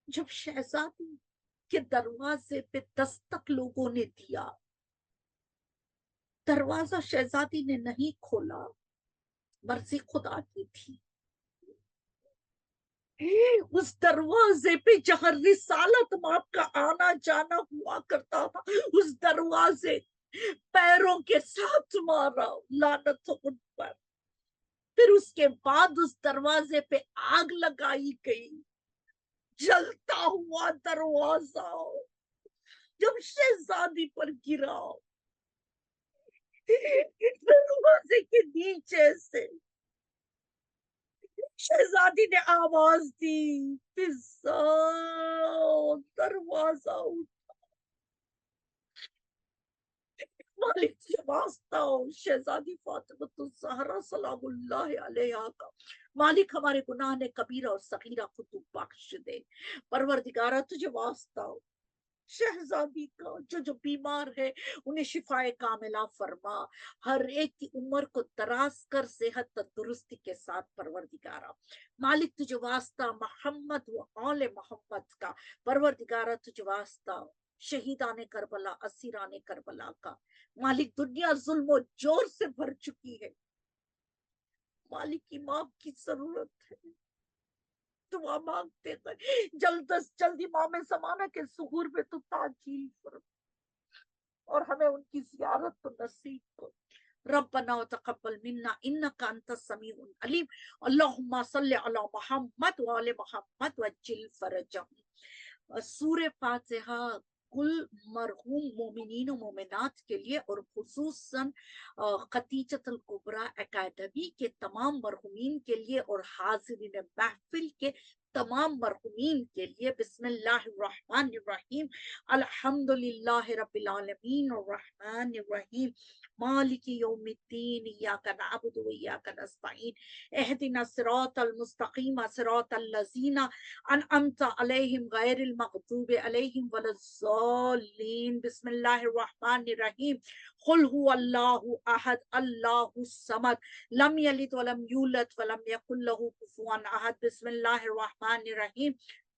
جب شہزادی کے دروازے پہ دستک لوگوں نے دیا، دروازہ شہزادی نے نہیں کھولا، مرضی خدا کی تھی. اس دروازے پہ جہاں رسالت ماپ کا آنا جانا ہوا کرتا تھا، اس دروازے پیروں کے ساتھ مارا، لعنت ہو ان پر. پھر اس کے بعد اس دروازے پہ آگ لگائی گئی، جلتا ہوا دروازہ جب شہزادی پر گرا، دروازے کے نیچے سے شہزادی نے آواز دی، فضا، دروازہ اٹھا. مالک سے واسطہ ہو شہزادی فاطمۃ الزہرا سلام اللہ علیہا کا. مالک ہمارے گناہ نے کبیرہ اور صغیرہ کو تو بخش دے. پروردگارہ تجھے واسطہ ہو شہزادی کا، جو بیمار ہے انہیں شفائے کاملہ فرما، ہر ایک کی عمر کو دراز کر صحت تندرستی کے ساتھ. پروردگارہ مالک تجھے واسطہ محمد و آل محمد کا. پروردگارہ تجھے واسطہ شہیدان کربلا، اسیران کربلا کا. مالک دنیا ظلم و جور سے بھر چکی ہے، مالک کی معاف کی ضرورت ہے. دعا مانگتے ہیں جلد از جلد امام زمانہ کے ظہور میں تو تاجیل فرما. اور ہمیں ان کی زیارت کو نصیب کرو. ربنا وتقبل منا انك انت السميع العليم. اللهم صل على محمد وعلى محمد وجل فرجهم. سورہ فاتحہ کل مرحوم مومنین و مومنات کے لیے اور خصوصاً خدیجۃ الکبریٰ اکیڈمی کے تمام مرحومین کے لیے اور حاضرین محفل کے تمام مرحومین کے لیے. بسم اللہ الرحمن الرحیم. الحمدللہ رب العالمین الرحمن الرحیم مالک یوم الدین ایاک نعبد و ایاک نستعین اہدنا الصراط المستقیم صراط الذین انعمت علیہم غیر المغضوب علیہم ولا الضالین. بسم اللہ الرحمن الرحیم. قل هو اللہ احد اللہ الصمد لم یلد ولم یولد ولم یکن له کفوا احد. بسم اللہ الرحمن الرحیم.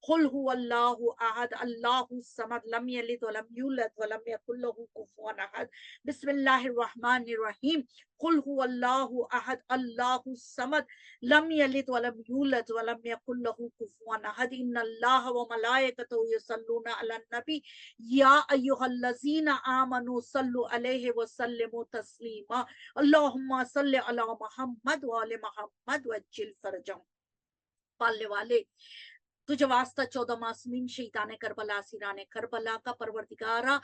قل هو اللہ احد اللہ الصمد لم یلد ولم یولد ولم یکن له کفوا احد. بسم اللہ الرحمن الرحیم. قل هو اللہ احد اللہ الصمد لم یلد ولم یولد ولم یکن له کفوا احد. ان اللہ وملائکتہ یصلون علی النبی یا ایھا الذین آمنوا صلوا علیہ وسلموا تسلیما. اللہم صل علی محمد وعلی محمد وعجل فرجهم. پالنے والے تجھے واسطہ 14 معصومین شہیدان کربلا اسیران کربلا کا پروردگارہ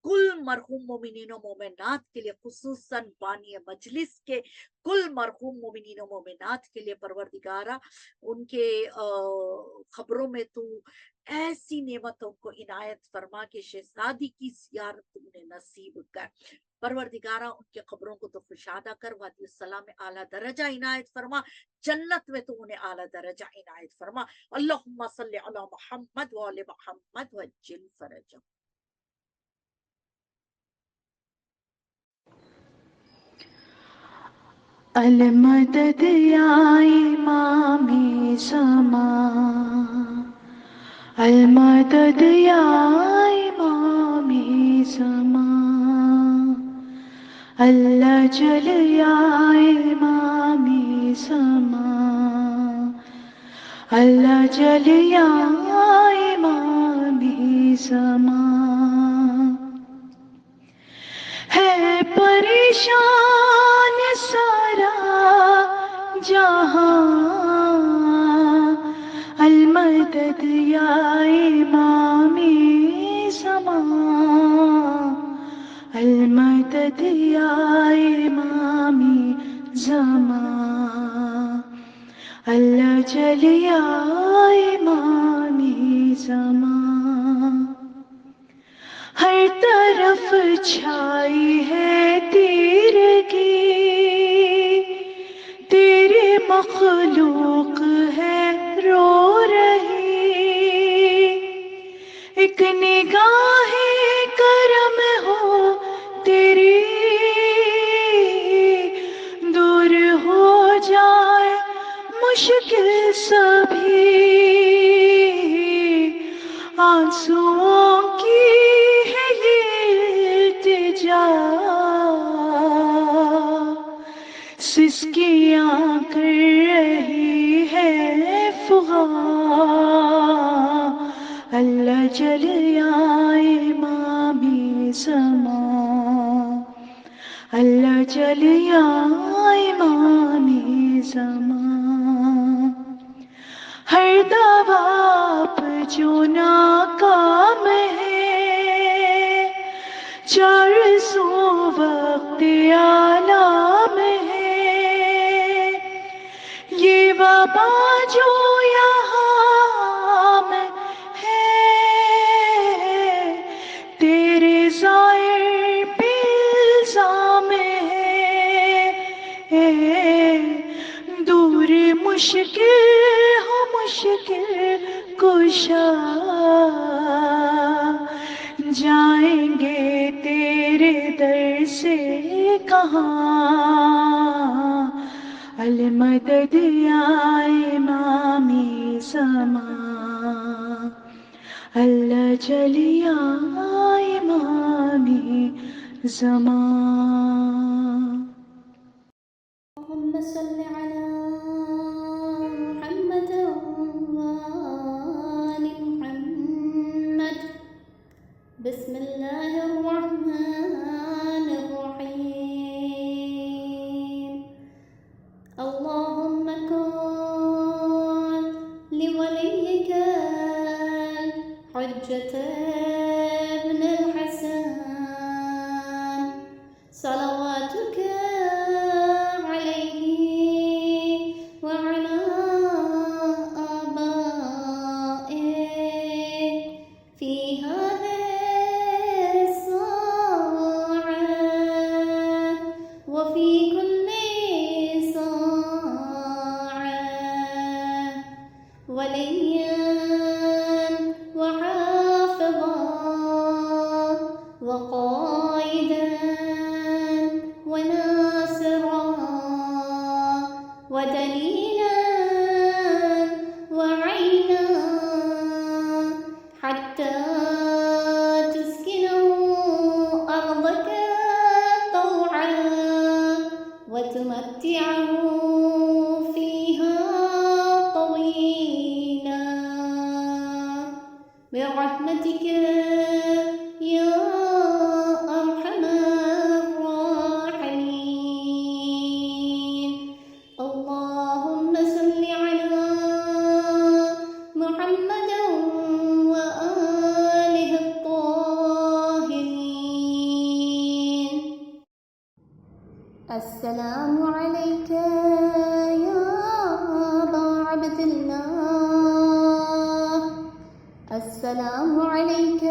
کل مرحوم مومنین و مومنات کے لیے خصوصاً بانی مجلس کے کل مرحوم مومنین و مومنات کے لیے پروردگارہ ان کے خبروں میں تو ایسی نعمتوں کو عنایت فرما کہ شہزادی کی زیارت انہیں نصیب کر. پروردگارہ ان کے قبروں کو تو خوشادہ کر. وادی السلام میں اعلیٰ درجہ عنایت فرما. جنت میں تو انہیں اعلیٰ درجہ عنایت فرما. اللہم صلی علی محمد وعلی محمد وعجل فرجهم. المدد یا امام زمان، المدد یا امام زمان، اللہ جل یا امام زمان، اللہ جل یا امام زمان. ہے پریشان سارا جہاں، المدد یا امام زمان، المدد یا امام زمان، اللہ جل یا امام زمان. ہر طرف چھائی ہے تیرگی، تیری مخلوق ہے رو رہی، ایک نگاہ کرم ہو تیری، دور ہو جائے مشکل سبھی، آنسوؤں کی ہے یہ التجا، سسکیاں کر رہی ہے فغاں، اللہ جل یا امام زمان، اللہ جل یا امام زمان. ہر دعویٰ پہ جو ناکام ہے، چار سو وقت عالم ہے، یہ وبا جو یہاں میں ہے، تیرے ظاہر پہ الزام ہے، دور مشکل ہو مشکل کشا، جائیں گے تیرے در سے کہاں، المدد یا امام زمان، اللہ جل یا امام زمان. اللهم صل على محمد وآل محمد. بسم الله الرحمن الحجة ابن الحسن صلواتك عليه وعلى آبائه في هذه الساعة وفي كل ساعة وليا وحافظا وقائدا وناصرا ودليلا وعينا حتى تسكنه أرضك طوعا وتمتعه فيها طويلا برحمتك يا أرحم الراحمين. اللهم صل على محمد وآله الطاهرين. السلام عليك يا أبا عبد الله. السلام عليك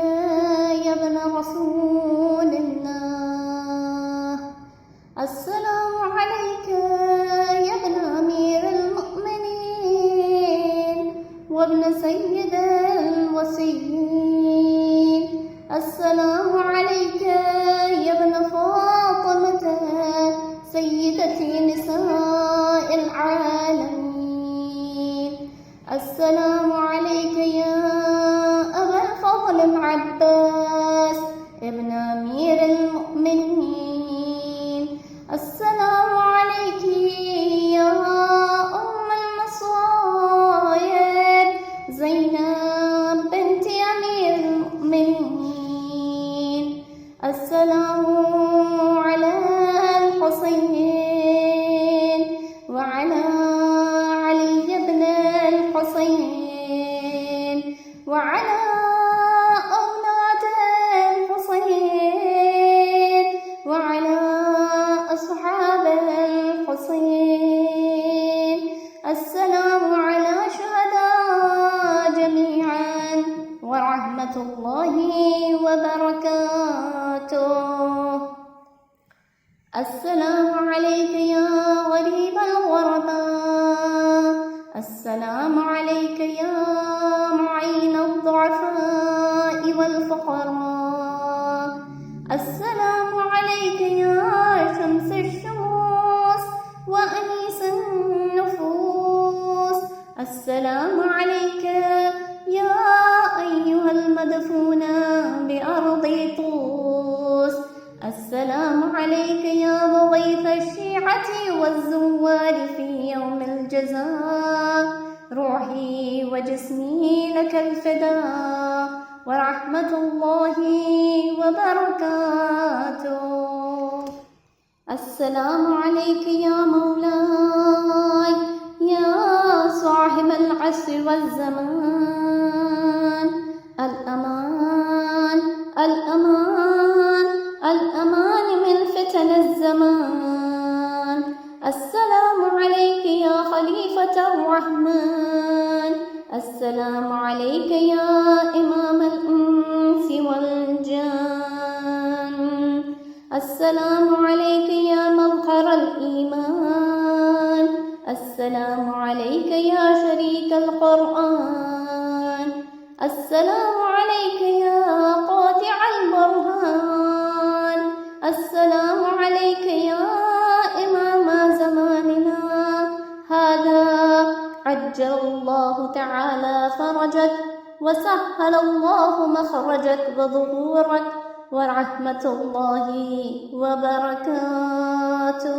يا ابن رسول الله. السلام عليك يا ابن أمير المؤمنين وابن سيد الوصيين. السلام عليك يا ابن فاطمة سيدة نساء العالمين. السلام عليك يا أبا الفضل العباس ابن أمير المؤمنين. السلام عليك يا أم المصائب زينب بنت أمير المؤمنين. السلام على الحسين وعلى علي بن الحسين وعلى أولاد الحسين وعلى أصحاب الحسين. السلام على شهداء جميعا ورحمة الله وبركاته. السلام عليك يا غريب الغرباء. السلام عليك يا معين الضعفاء والفقراء. السلام عليك يا شمس الشموس وأنيس النفوس. السلام عليك يا أيها المدفون بأرض طوس. السلام عليك يا مضيف الشيعة والزوار في يوم الجزاء. روحي وجسمي لك الفداء ورحمة الله وبركاته. السلام عليك يا مولاي يا صاحب العصر والزمان. الأمان الأمان الأمان من فتن الزمان. السلام عليك يا خليفة الرحمن. السلام عليك يا إمام الإنس والجان. السلام عليك يا مظهر الإيمان. السلام عليك يا شريك القرآن. السلام عليك يا قاطع البرهان. السلام عليك يا إمام زماننا هذا. عجل الله تعالى فرجك وسهل الله مخرجك وظهورك ورحمة الله وبركاته.